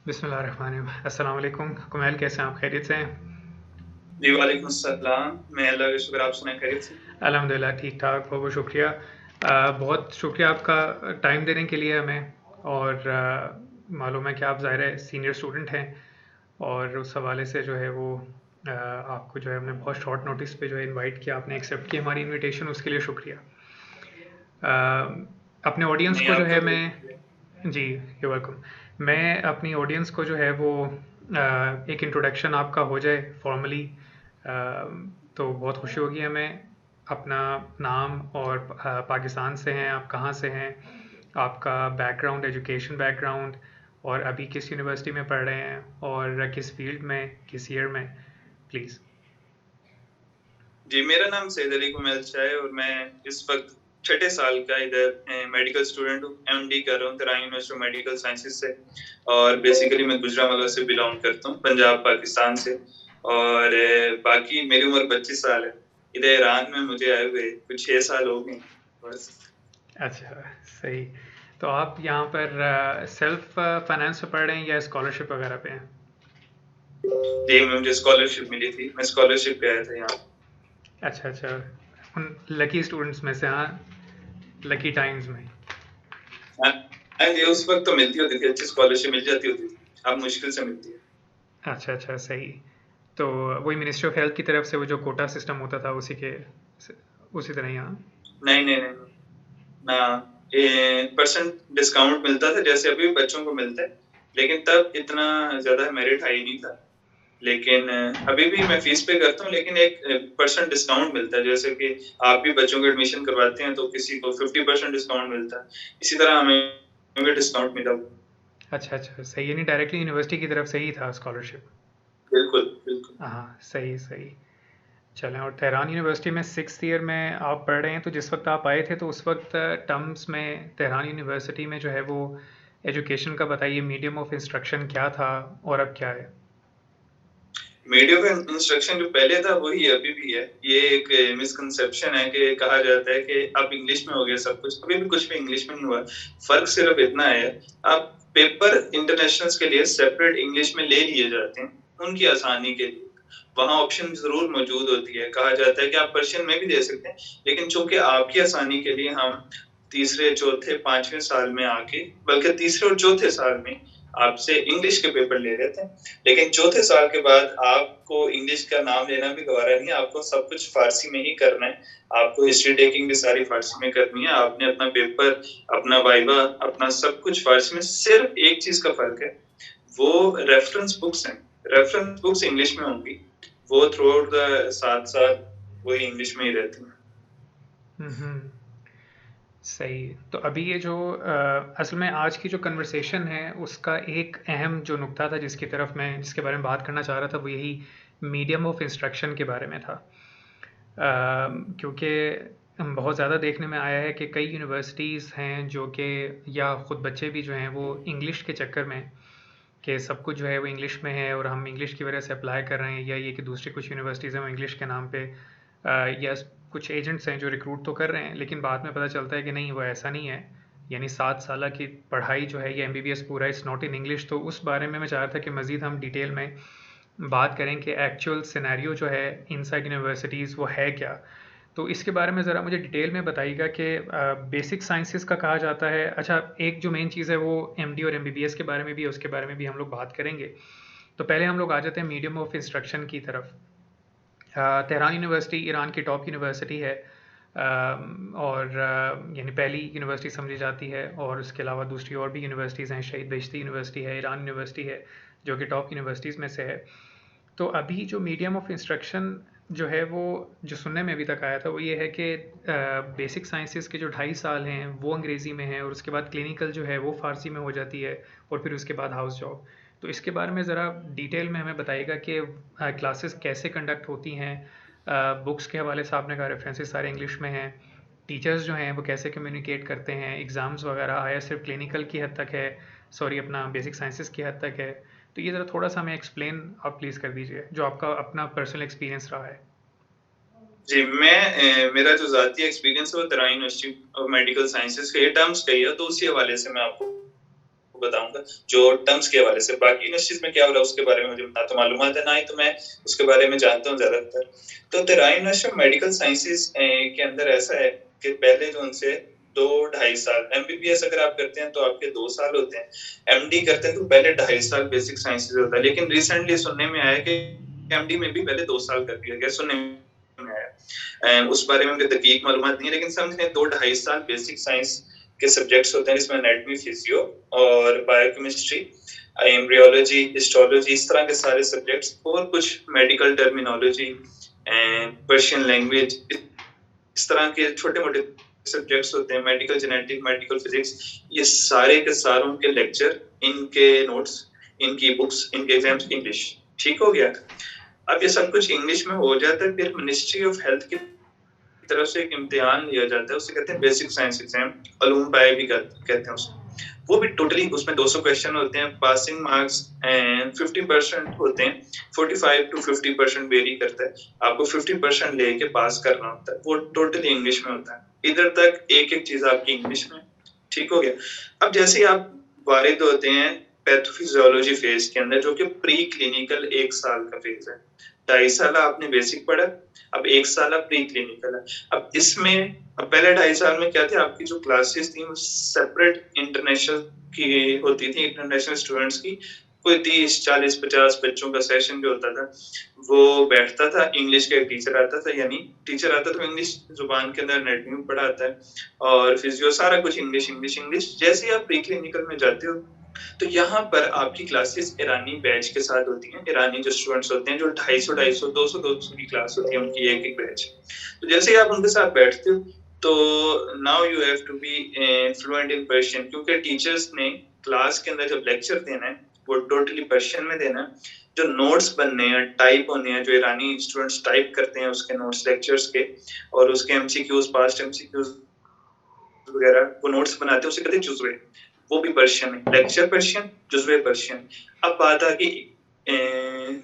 बिस्मिल्लाहिर्रहमानिर्रहीम। अस्सलाम वालेकुम। कुमैल कैसे हैं आप? खैरियत से हैं? जी, वालेकुम अस्सलाम। मैं अल्लाह का शुक्र, आप सुनाएँ खैरियत से? अल्हम्दुलिल्लाह ठीक-ठाक, बहुत-बहुत शुक्रिया। बहुत शुक्रिया आपका टाइम देने के लिए हमें और मालूम है कि आप ज़ाहिर है सीनियर स्टूडेंट हैं और उस हवाले से जो है वो आपको जो है हमने बहुत शॉर्ट नोटिस पे जो है इनवाइट किया, आपने एक्सेप्ट की हमारी इनविटेशन, उसके लिए शुक्रिया। अपने ऑडियंस नहीं, को जो है आपका बहुत शुक्रिया। मैं जी, यू वेलकम। मैं अपनी ऑडियंस को जो है वो एक इंट्रोडक्शन आपका हो जाए फॉर्मली, तो बहुत खुशी होगी हमें। अपना नाम और पाकिस्तान से हैं आप, कहाँ से हैं, आपका बैकग्राउंड, एजुकेशन बैकग्राउंड, और अभी किस यूनिवर्सिटी में पढ़ रहे हैं और किस फील्ड में, किस ईयर में, प्लीज़। जी, मेरा नाम सैयद अली कुमैल शाह है और मैं इस वक़्त छठे साल का इधर मेडिकल स्टूडेंट हूँ। एमडी कर रहा हूँ Tehran university of medical sciences से और बेसिकली मैं गुजरांवाला से बिलॉन्ग करता हूँ, पंजाब, पाकिस्तान से। और बाकी मेरी उम्र 25 साल है। इधर ईरान में मुझे आए हुए कुछ 6 साल हो गए, बस। अच्छा, सही। तो आप यहाँ पर सेल्फ फाइनेंस पे पढ़ रहे हैं या स्कॉलरशिप वगैरह पे हैं? जी, मुझे स्कॉलरशिप मिली थी। मैं स्कॉलरशिप पे आया था यहाँ। अच्छा, अच्छा। उन लकी स्टूडेंट्स में से, हाँ, लकी टाइम्स में। हाँ, हाँ जी, उस वक़्त तो मिलती होती थी, अच्छी स्कॉलरशिप मिल जाती होती थी। अब मुश्किल से मिलती है। अच्छा, अच्छा, सही। तो वही मिनिस्ट्री ऑफ हेल्थ की तरफ से वो जो कोटा सिस्टम होता था, उसी तरह यहाँ? नहीं, नहीं, नहीं। ना, परसेंट डिस्काउंट मिलता था जैसे अभी बच्चों को मिलता है, लेकिन तब इतना ज़्यादा मेरिट हाई नहीं था। लेकिन अभी भी मैं फीस पे करता हूँ, लेकिन एक परसेंट डिस्काउंट मिलता है, जैसे कि आप भी बच्चों को एडमिशन करवाते हैं तो किसी को 50% डिस्काउंट मिलता है। इसी तरह हमें भी डिस्काउंट मिला। अच्छा, अच्छा, सही। यानी डायरेक्टली यूनिवर्सिटी की तरफ से ही था स्कॉलरशिप? बिल्कुल, बिल्कुल। हाँ, सही, सही। चलें, और तेहरान यूनिवर्सिटी में 6th ईयर में आप पढ़ रहे हैं, तो जिस वक्त आप आए थे तो उस वक्त टर्म्स में तेहरान यूनिवर्सिटी में जो है वो एजुकेशन का बताइए, मीडियम ऑफ इंस्ट्रक्शन क्या था और अब क्या है? मीडिया का इंस्ट्रक्शन जो पहले था वही अभी भी है। ये एक मिसकंसेप्शन है कि कहा जाता है कि अब इंग्लिश में हो गया सब कुछ, अभी भी कुछ भी इंग्लिश में नहीं हुआ। फ़र्क सिर्फ इतना है, अब पेपर इंटरनेशनल्स के लिए सेपरेट इंग्लिश में ले लिए जाते हैं, उनकी आसानी के लिए। वहाँ ऑप्शन ज़रूर मौजूद होती है, कहा जाता है कि आप पर्शियन में भी दे सकते हैं, लेकिन चूँकि आपकी आसानी के लिए हम तीसरे, चौथे, 5वें साल में आके, बल्कि तीसरे और चौथे साल में आपसे इंग्लिश के पेपर ले लेते हैं। लेकिन चौथे साल के बाद आपको इंग्लिश का नाम लेना भी गवारा नहीं है, आपको सब कुछ फ़ारसी में ही करना है। आपको हिस्ट्री टेकिंग भी सारी फ़ारसी में करनी है। आपने अपना पेपर, अपना वाइवा, अपना सब कुछ फ़ारसी में। सिर्फ़ एक चीज़ का फ़र्क है, वो रेफ़रेंस बुक्स हैं। रेफ़रेंस बुक्स इंग्लिश में होंगी। वो थ्रू आउट द 7 साल वही इंग्लिश में ही रहती हैं। हुँ, हुँ। सही। तो अभी ये जो असल में आज की जो कन्वर्सेशन है उसका एक अहम जो नुक्ता था जिसके बारे में बात करना चाह रहा था, वो यही मीडियम ऑफ इंस्ट्रक्शन के बारे में था। क्योंकि बहुत ज़्यादा देखने में आया है कि कई यूनिवर्सिटीज़ हैं जो कि, या ख़ुद बच्चे भी जो हैं वो इंग्लिश के चक्कर में, कि सब कुछ जो है वो इंग्लिश में है और हम इंग्लिश की वजह से अप्लाई कर रहे हैं, या ये कि दूसरी कुछ यूनिवर्सिटीज़ हैं वो इंग्लिश के नाम पे या कुछ एजेंट्स हैं जो रिक्रूट तो कर रहे हैं, लेकिन बाद में पता चलता है कि नहीं, वो ऐसा नहीं है। यानी 7 साल की पढ़ाई जो है ये एमबीबीएस पूरा इट्स नॉट इन इंग्लिश। तो उस बारे में मैं चाह रहा था कि मज़ीद हम डिटेल में बात करें कि एक्चुअल सिनेरियो जो है इनसाइड यूनिवर्सिटीज़ वो है क्या। तो इसके बारे में ज़रा मुझे डिटेल में बताइएगा कि बेसिक साइंसेस का कहा जाता है। अच्छा, एक जो मेन चीज़ है वो एमडी और एमबीबीएस के बारे में भी है, उसके बारे में भी हम लोग बात करेंगे। तो पहले हम लोग आ जाते हैं मीडियम ऑफ इंस्ट्रक्शन की तरफ। तेहरान यूनिवर्सिटी ईरान की टॉप यूनिवर्सिटी है, और यानी पहली यूनिवर्सिटी समझी जाती है, और उसके अलावा दूसरी और भी यूनिवर्सिटीज़ हैं, शहीद बेहश्ती यूनिवर्सिटी है, ईरान यूनिवर्सिटी है, जो कि टॉप यूनिवर्सिटीज़ में से है। तो अभी जो मीडियम ऑफ इंस्ट्रक्शन जो है वो, जो सुनने में अभी तक आया था, वो ये है कि बेसिक साइंसेस के जो 2.5 साल हैं वो अंग्रेज़ी में है, और उसके बाद क्लिनिकल जो है वो फ़ारसी में हो जाती है, और फिर उसके बाद हाउस जॉब। तो इसके बारे में ज़रा डिटेल में हमें बताइएगा कि क्लासेस कैसे कंडक्ट होती हैं। बुक्स के हवाले से आपने कहा रेफरेंसेस सारे इंग्लिश में हैं। टीचर्स जो हैं वो कैसे कम्युनिकेट करते हैं, एग्ज़ाम्स वगैरह आया सिर्फ क्लिनिकल की हद तक है, सॉरी अपना बेसिक साइंसेस की हद तक है। तो ये ज़रा थोड़ा सा हमें एक्सप्लेन आप प्लीज़ कर दीजिए, जो आपका अपना पर्सनल एक्सपीरियंस रहा है। जी, मैं मेरा जो ज़ाती एक्सपीरियंस है वो Tehran university of medical sciences के टर्म्स का ही है, तो उसी हवाले से मैं आपको आपको बताऊंगा जो टर्म्स के हवाले से। बाकी यूनिवर्सिटीज में क्या हो रहा है उसके बारे में मुझे ना तो मालूमात है, ना ही तो मैं उसके बारे में जानता हूँ ज्यादातर। तो Tehran university of medical sciences के अंदर ऐसा है कि पहले जो उनसे 2-2.5 साल एमबीबीएस अगर आप करते हैं तो आपके 2 साल होते हैं, एमडी करते हैं तो पहले 2.5 साल बेसिक साइंसेज होता है। लेकिन रिसेंटली सुनने में आया कि एमडी में भी पहले 2 साल कर दिया गया, सुनने में आया। उस बारे में मुझे दकीक मालूमात नहीं है, लेकिन समझ लें 2-2.5 साल बेसिक साइंस के सब्जेक्ट्स होते हैं जिसमें एनाटॉमी, फिजियो और बायोकेमिस्ट्री, एम्ब्रियोलॉजी, हिस्टोलॉजी, इस तरह के सारे सब्जेक्ट्स और कुछ medical terminology and Persian language, इस तरह के छोटे मोटे सब्जेक्ट्स होते हैं, मेडिकल जेनेटिक, मेडिकल फिजिक्स, ये सारे के सारों के लेक्चर, इनके नोट्स, इनकी बुक्स, इनके एग्जाम्स इंग्लिश। ठीक हो गया। अब ये सब कुछ इंग्लिश में हो जाता है, फिर मिनिस्ट्री ऑफ हेल्थ की तरफ से एक इम्तिहान लिया जाता है, उसे कहते हैं बेसिक साइंस एग्जाम, अलूम बाय भी कहते हैं उसको। वो भी टोटली उसमें 200 क्वेश्चन होते हैं, पासिंग मार्क्स एंड 50% होते हैं, 45 to 50% वेरी करता है, आपको 50% लेके पास करना होता है, वो टोटली इंग्लिश में होता है। इधर तक एक एक चीज आपकी इंग्लिश में। ठीक हो गया। अब जैसे ही आप वारिद होते हैं पैथोफिजियोलॉजी फेज के अंदर, जो कि प्री क्लिनिकल 1 साल का फेज है, 2.5 साल आपने बेसिक पढ़ा, अब 1 साल प्री क्लिनिकल है। अब इसमें पहले 2.5 साल में क्या थे, आपकी जो क्लासेस थी वो सेपरेट इंटरनेशनल की होती थी, इंटरनेशनल स्टूडेंट्स की, कोई 30, 40, 50 बच्चों का सेशन जो होता था वो बैठता था, इंग्लिश का एक टीचर आता था, यानी टीचर आता तो इंग्लिश जुबान के अंदर एनाटॉमी पढ़ाता है और फिजियो, सारा कुछ इंग्लिश इंग्लिश इंग्लिश। जैसे ही आप प्री क्लिनिकल में जाते हो तो यहाँ पर आपकी क्लासेस ईरानी बैच के साथ होती हैं, ईरानी जो स्टूडेंट्स होते हैं जो 250, 200 की क्लास होती है उनकी एक एक बैच। तो जैसे ही आप उनके साथ बैठते हो तो now you have to be fluent in Persian, क्योंकि टीचर्स ने क्लास के अंदर जब लेक्चर देना है वो टोटली पर्शियन में देना है। जो नोट्स बनने हैं, टाइप होने हैं, जो ईरानी स्टूडेंट्स टाइप करते हैं उसके नोट्स लेक्चर्स के, और उसके एमसीक्यूज, पास्ट एमसीक्यूज वगैरह, वो नोट्स बनाते हैं, उसे कहते हैं जुज़वे, वो भी पर्शियन है, लेक्चर पर्शियन, जुज़वे पर्शियन। अब बात आ गई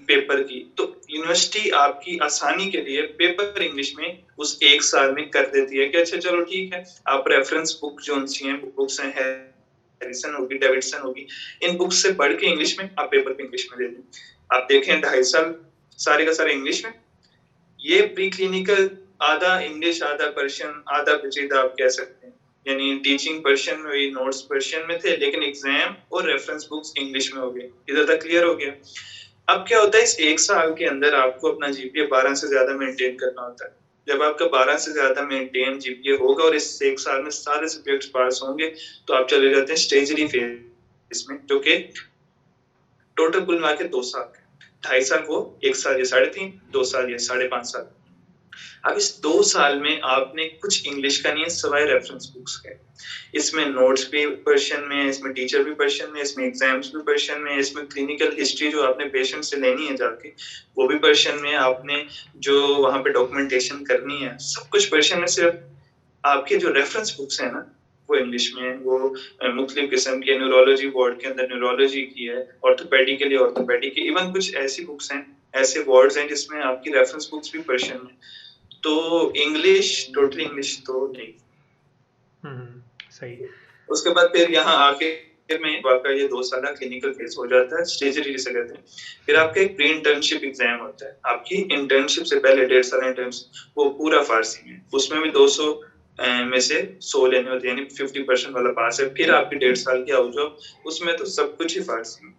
पेपर की, तो यूनिवर्सिटी आपकी आसानी के लिए पेपर इंग्लिश में उस 1 साल में कर देती है कि अच्छा चलो ठीक है, आप रेफरेंस बुक जो सी हैं, बुक्स हैं, हैरिसन होगी, डेविडसन होगी, इन बुक्स से पढ़ के इंग्लिश में आप पेपर पे इंग्लिश में दे दें। आप देखें 2.5 साल सारे का सारे इंग्लिश में, ये प्री क्लिनिकल आधा इंग्लिश आधा पर्शियन आधा पेचीदा आप कह सकते हैं, यानी टीचिंग पर्शियन में हुई, नोट्स पर्शियन में थे, लेकिन एग्जाम और रेफरेंस बुक्स इंग्लिश में हो गए। इधर तक क्लियर हो गया। अब क्या होता है, इस 1 साल के अंदर आपको अपना जीपीए 12 से ज्यादा मेंटेन करना होता है। जब आपका 12 से ज्यादा मेंटेन जीपीए होगा और इस 1 साल में सारे सब्जेक्ट्स पास होंगे तो आप चले जाते हैं स्टेजरी फेज में, जो कि टोटल कुल मिला के 2 साल, 2.5 साल वो, 1 साल ये 3.5, 2 साल ये 5.5 साल। अब इस 2 साल में आपने कुछ इंग्लिश का नहीं है सिवाय रेफरेंस बुक्स के, इसमें नोट्स भी पर्शियन में है, इसमें टीचर भी पर्शियन में, इसमें एग्जाम्स भी पर्शियन में, इसमें क्लिनिकल हिस्ट्री जो आपने पेशेंट से लेनी है जाके वो भी पर्शियन में, आपने जो वहां पे डॉक्यूमेंटेशन करनी है सब कुछ पर्शियन में। सिर्फ आपके जो रेफरेंस बुक्स है ना वो इंग्लिश में है, वो मुख्तलिफ किस्म के, न्यूरोलॉजी वार्ड के अंदर न्यूरोलॉजी की है, ऑर्थोपेडिक के लिए ऑर्थोपेडिक की, इवन कुछ ऐसी बुक्स हैं, ऐसे वार्ड्स हैं जिसमें आपकी रेफरेंस बुक्स भी पर्शियन में। तो इंग्लिश टोटली इंग्लिश तो नहीं। सही। उसके बाद फिर यहाँ आके में आपका ये 2 साल क्लिनिकल फेज हो जाता है, स्टेजरी जिसे कहते हैं। फिर आपका एक प्री इंटर्नशिप एग्जाम होता है, आपकी इंटर्नशिप से पहले 1.5 साल इंटर्नशिप, वो पूरा फारसी में, उसमें भी 200 में से 100 लेने होते हैं, यानी 50% वाला पास है। फिर आपकी 1.5 साल की हाउस जॉब, उसमें तो सब कुछ ही फारसी में।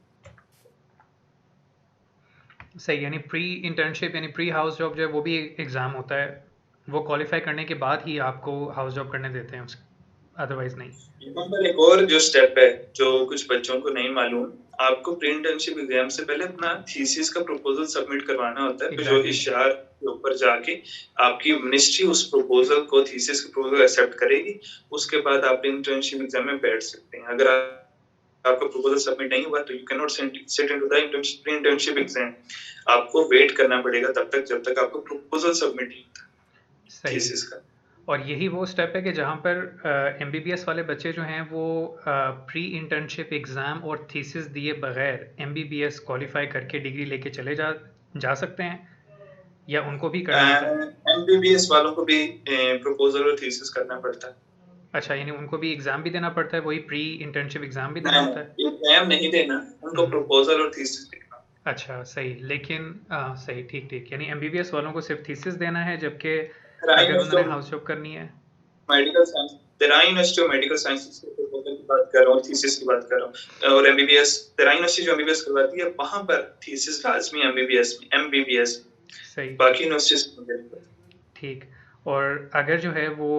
सही, यानी प्री इंटर्नशिप यानी प्री हाउस जॉब जो है वो भी एग्ज़ाम होता है, वो क्वालिफाई करने के बाद ही आपको हाउस जॉब करने देते हैं, अदरवाइज नहीं। यहाँ पर एक और जो स्टेप है जो कुछ बच्चों को नहीं मालूम, आपको प्री इंटर्नशिप एग्जाम से पहले अपना थीसिस का प्रपोजल सबमिट करवाना होता है, जो इशार के ऊपर जाके आपकी मिनिस्ट्री उस प्रपोजल को, थीसिस का प्रपोजल एक्सेप्ट करेगी, उसके बाद आप इंटर्नशिप एग्जाम में बैठ सकते हैं। अगर आपका प्रपोजल सबमिट नहीं हुआ तो you can not sit into the internship exam, आपको वेट करना पड़ेगा तब तक जब तक आपको प्रपोजल सबमिट नहीं होता थीसिस का। और यही वो स्टेप है कि जहाँ पर एमबीबीएस वाले बच्चे जो हैं वो प्री इंटर्नशिप एग्ज़ाम और थीसिस दिए बगैर एमबीबीएस क्वालिफाई करके डिग्री लेके चले जा सकते हैं, या उनको भी करना होता है? एमबीबीएस वालों को भी प्रपोजल और थीसिस करना पड़ता है। अच्छा, यानी उनको भी एग्ज़ाम भी देना पड़ता है, वही प्री इंटर्नशिप एग्ज़ाम भी देना नहीं, होता है? एग्ज़ाम नहीं देना, उनको हुँ। प्रपोज़ल और थीसिस लिखना। अच्छा, सही। लेकिन सही, ठीक, यानी एमबीबीएस वालों को सिर्फ़ थीसिस देना है, जबकि तेराई अगर यूनिवर्सिटी उन्होंने ऑफ हाउस जॉब करनी है। Medical science, Terai university of medical sciences के प्रपोज़ल की बात कर रहा हूँ, थीसिस की बात कर रहा हूँ। और एमबीबीएस, तेराई यूनिवर्सिटी जो एमबीबीएस करवाती है, वहाँ पर थीसिस लाज़मी है एमबीबीएस में, सही, बाकी यूनिवर्सिटीज़ में नहीं करती। ठीक। और अगर जो है वो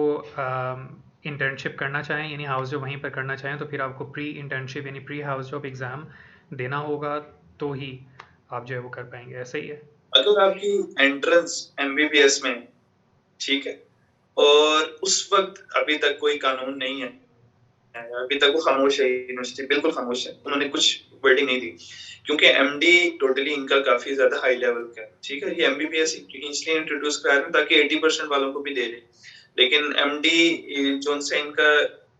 इंटर्नशिप करना चाहें, यानी हाउस जॉब वहीं पर करना चाहें, तो फिर आपको प्री इंटर्नशिप यानी प्री हाउस जॉब एग्ज़ाम देना होगा, तो ही आप जो है वो कर पाएँगे, ऐसा ही है? अगर आपकी एंट्रेंस एमबीबीएस में, ठीक है, और उस वक़्त अभी तक कोई कानून नहीं है, अभी तक वो खामोश है, यूनिवर्सिटी बिल्कुल खामोश है, उन्होंने कुछ वर्डिंग नहीं दी, क्योंकि एमडी टोटली इनका काफ़ी ज़्यादा हाई लेवल का है, ठीक है? ये एमबीबीएस इसलिए इंट्रोड्यूस करा रहे हैं ताकि 80% वालों को भी दे दें। लेकिन एमडी जोन से इनका,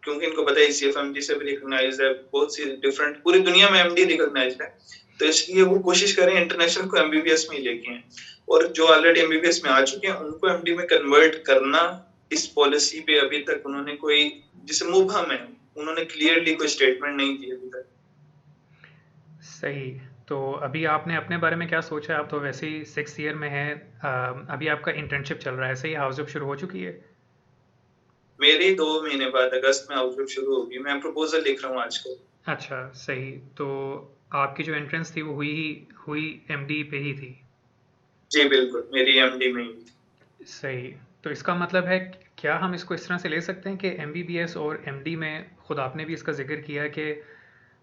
क्योंकि इनको पता है ईसीएफएमडी से भी रिकॉग्नाइज्ड है, बहुत सी डिफरेंट पूरी दुनिया में एमडी रिकॉग्नाइज्ड है, तो इसलिए वो कोशिश कर रहे हैं इंटरनेशनल को एमबीबीएस में ही लेके आएँ। और जो ऑलरेडी एमबीबीएस में आ चुके हैं, उनको एमडी में कन्वर्ट करना, इस पॉलिसी पे अभी तक उन्होंने कोई, जिसे मुबहम है, उन्होंने क्लियरली कोई स्टेटमेंट नहीं दी अभी तक। सही। तो अभी आपने अपने बारे में क्या सोचा है? आप तो वैसे ही 6th ईयर में हैं। अभी आपका इंटर्नशिप चल रहा है, सही? हाउस जॉब शुरू हो चुकी है? मेरी 2 महीने बाद अगस्त में आउटलुक शुरू होगी, मैं प्रपोज़ल लिख रहा हूँ आजकल। अच्छा, सही। तो आपकी जो एंट्रेंस थी वो हुई एमडी पे ही थी? जी, बिल्कुल, मेरी एमडी में ही थी। सही। तो इसका मतलब है, क्या हम इसको इस तरह से ले सकते हैं कि एमबीबीएस और एमडी में, खुद आपने भी इसका ज़िक्र किया है कि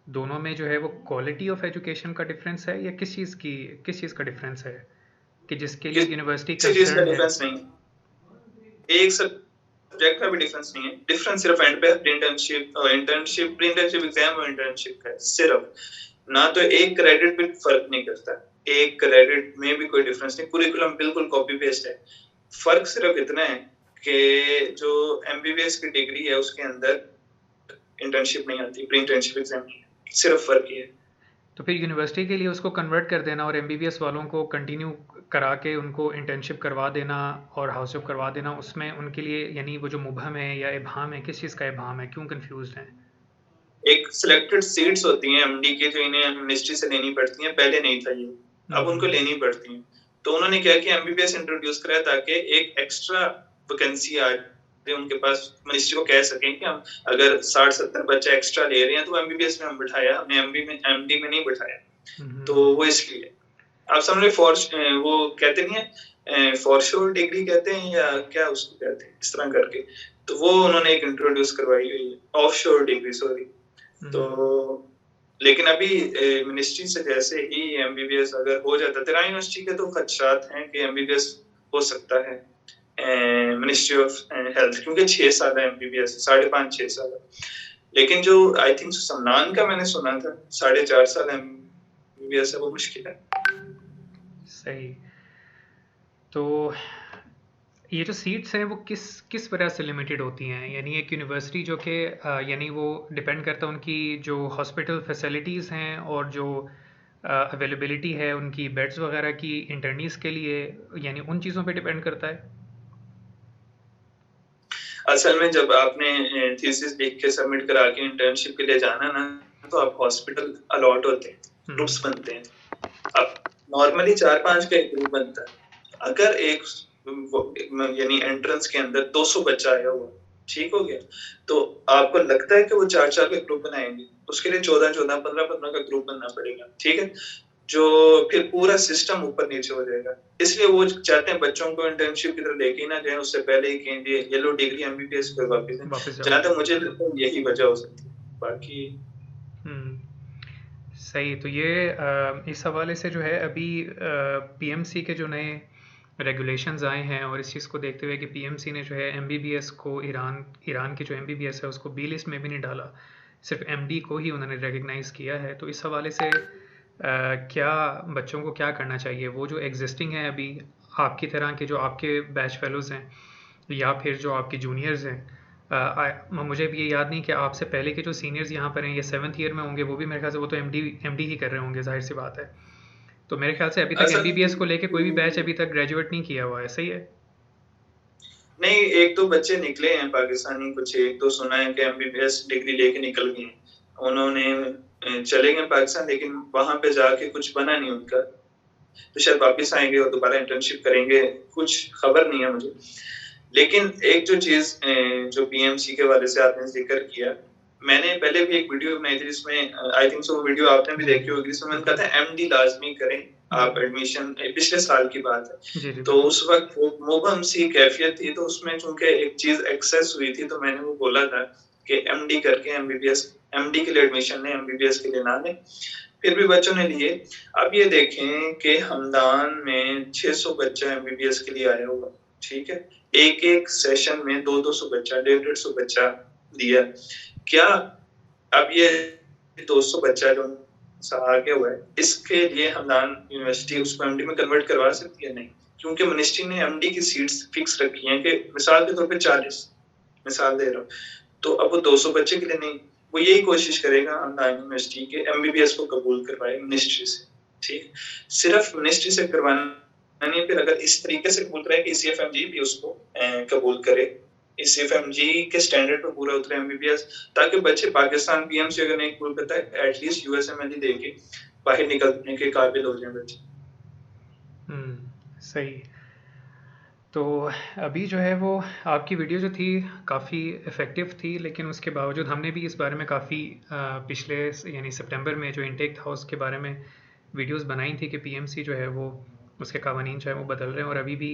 दोनों में जो है वो क्वालिटी ऑफ एजुकेशन का डिफरेंस है, या किस चीज़ का डिफरेंस है कि जिसके लिए यूनिवर्सिटी किसी चीज़ का कंसर्न्ड है? डिफरेंस नहीं है। एक सब्जेक्ट का भी डिफरेंस नहीं है। डिफरेंस सिर्फ एंड पे प्री इंटर्नशिप एग्जाम और इंटर्नशिप का है, सिर्फ। ना तो एक क्रेडिट भी फर्क नहीं करता, एक क्रेडिट में भी कोई डिफरेंस नहीं, कुरिकुलम बिल्कुल कॉपी पेस्ट है। फर्क सिर्फ इतना है कि जो एमबीबीएस की डिग्री है उसके अंदर इंटर्नशिप नहीं आती, प्री इंटर्नशिप एग्जाम नहीं है, सिर्फ फर्क ये है। तो फिर यूनिवर्सिटी के लिए उसको कन्वर्ट कर देना और एमबीबीएस वालों को कंटिन्यू करा के उनको इंटर्नशिप करवा देना और हाउस जॉब करवा देना, उसमें उनके लिए यानी वो जो मुबहम है या इबाम है, किस चीज़ का इबाम है? क्यों कंफ्यूज हैं? एक सिलेक्टेड सीट्स होती हैं एमडी की, जो इन्हें मिनिस्ट्री से लेनी पड़ती हैं, पहले नहीं था ये, अब उनको लेनी पड़ती हैं। तो उन्होंने क्या किया, एमबीबीएस इंट्रोड्यूस कराया ताकि एक एक्स्ट्रा वैकेंसी आ जाए उनके पास, मिनिस्ट्री को कह सकें कि हम अगर 60-70 बच्चे एक्स्ट्रा ले रहे हैं तो एमबीबीएस में हम बिठाया, हमने एमडी में नहीं बिठाया। तो वो इसलिए आप समझ रहे, वो कहते नहीं है फॉर श्योर डिग्री कहते हैं या क्या उसको कहते हैं, इस तरह करके, तो वो उन्होंने एक इंट्रोड्यूस करवाई हुई है, ऑफ श्योर डिग्री, सॉरी। तो लेकिन अभी मिनिस्ट्री से जैसे ही एमबीबीएस अगर हो जाता, तेरा यूनिवर्सिटी के तो खदशात हैं कि एमबीबीएस हो सकता है मिनिस्ट्री ऑफ हेल्थ, क्योंकि 6 साल है एमबीबीएस, 5.5-6 साल है। लेकिन जो आई थिंक समनान का मैंने सुना था 4.5 साल एमबीबीएस है, वो मुश्किल है। सही। तो ये जो सीट्स हैं वो किस किस वजह से लिमिटेड होती हैं? यानी एक यूनिवर्सिटी जो कि यानी वो डिपेंड करता है उनकी जो हॉस्पिटल फैसिलिटीज़ हैं और जो अवेलेबिलिटी है उनकी बेड्स वगैरह की इंटर्नीज़ के लिए, यानी उन चीज़ों पे डिपेंड करता है? असल में जब आपने थीसिस लिख के सबमिट करा के इंटर्नशिप के लिए जाना ना, तो आप हॉस्पिटल अलॉट होते हैं, ग्रुप्स बनते हैं। अब नॉर्मली 4-5 का एक ग्रुप बनता है। अगर एक यानी एंट्रेंस के अंदर 200 बच्चा आया हुआ, ठीक हो गया, तो आपको लगता है कि वो 4-4 का ग्रुप बनाएंगे, उसके लिए 14-14, 15-15 का ग्रुप बनना पड़ेगा, ठीक है, जो फिर पूरा सिस्टम ऊपर नीचे हो जाएगा। इसलिए वो चाहते हैं बच्चों को इंटर्नशिप की तरफ लेके ना जाए, उससे पहले ही कहें ये येलो डिग्री एमबीबीएस पे वापस है। वापस जहाँ जाओ। तक मुझे लगता है यही वजह हो सकती है, बाकी सही। तो ये इस हवाले से जो है अभी पीएमसी के जो नए रेगुलेशंस आए हैं, और इस चीज़ को देखते हुए कि पीएमसी ने जो है एमबीबीएस को, ईरान की जो एमबीबीएस है उसको बी लिस्ट में भी नहीं डाला, सिर्फ एमडी को ही उन्होंने रिकग्नाइज़ किया है। तो इस हवाले से क्या बच्चों को क्या करना चाहिए? वो जो एग्जिस्टिंग है अभी आपकी तरह के, जो आपके बैच फेलोज़ हैं या फिर जो आपके जूनियर्स हैं, मुझे भी ये याद नहीं कि आपसे पहले के जो सीनियर्स यहाँ पर हैं ये 7th ईयर में होंगे, वो भी मेरे ख्याल से वो तो एमडी ही कर रहे होंगे, जाहिर सी बात है। तो मेरे ख्याल से अभी तक असल एमबीबीएस को लेके कोई भी बैच अभी तक ग्रेजुएट नहीं किया हुआ है, सही है? नहीं, 1-2 बच्चे निकले हैं पाकिस्तानी, कुछ 1-2 सुना है कि एमबीबीएस डिग्री लेके निकल गए हैं। उन्होंने चले गए पाकिस्तान, लेकिन वहाँ पे जाके कुछ बना नहीं उनका। तो शायद वापस आएँगे और दोबारा इंटर्नशिप करेंगे, कुछ खबर नहीं है मुझे। लेकिन एक जो चीज़ जो पीएमसी के हवाले से आपने ज़िक्र किया, मैंने पहले भी एक वीडियो बनाई थी जिसमें आई थिंक सो वो वीडियो आपने भी जी, देखी होगी, जिसमें मैंने कहा बिल्कुल। था एमडी लाज़मी करें, जी, आप एडमिशन पिछले साल की बात है। जी, जी, तो बिल्कुल। उस वक़्त वो मुबहम सी कैफ़ियत थी, तो उसमें चूँकि एक चीज़ एक्सेस हुई थी, तो मैंने वो बोला था कि एमडी करके एमबीबीएस, एमडी के लिए एडमिशन लें, एमबीबीएस के लिए ना लें। फिर भी बच्चों ने लिए। अब ये देखें कि हमदान में 600 बच्चा एमबीबीएस के लिए आया हुआ, ठीक है? एक-एक सेशन में 200-200 बच्चा, 150 150 बच्चा दिया। क्या अब ये 200 बच्चा जो सा आगे हुआ है, इसके लिए हमदान यूनिवर्सिटी उसको एमडी में कन्वर्ट करवा सकती है? नहीं, क्योंकि मिनिस्ट्री ने एमडी की सीट्स फिक्स रखी हैं कि मिसाल के तौर पे 40, मिसाल दे रहा हूँ। तो अब वो 200 बच्चे के लिए नहीं, वो यही कोशिश करेगा हमदान यूनिवर्सिटी के एमबीबीएस को कबूल करवाए मिनिस्ट्री से, ठीक? सिर्फ मिनिस्ट्री से करवाना नहीं, फिर अगर इस तरीके से कबूल कराए कि सीएफएमजी भी उसको कबूल करे, इस सीएफएमजी के स्टैंडर्ड पे पूरा उतरे एमबीबीएस, ताकि बच्चे पाकिस्तान पीएमसी अगर नहीं कबूल करता है, एटलीस्ट यूएसएमएलई देके बाहर निकलने के काबिल हो जाए बच्चे। सही। तो अभी जो है वो आपकी वीडियो जो थी काफ़ी इफ़ेक्टिव थी, लेकिन उसके बावजूद हमने भी इस बारे में काफ़ी पिछले यानी सितंबर में जो इनटेक था उसके बारे में वीडियोस बनाई थी कि पीएमसी जो है वो उसके कावानीन जो है वो बदल रहे हैं, और अभी भी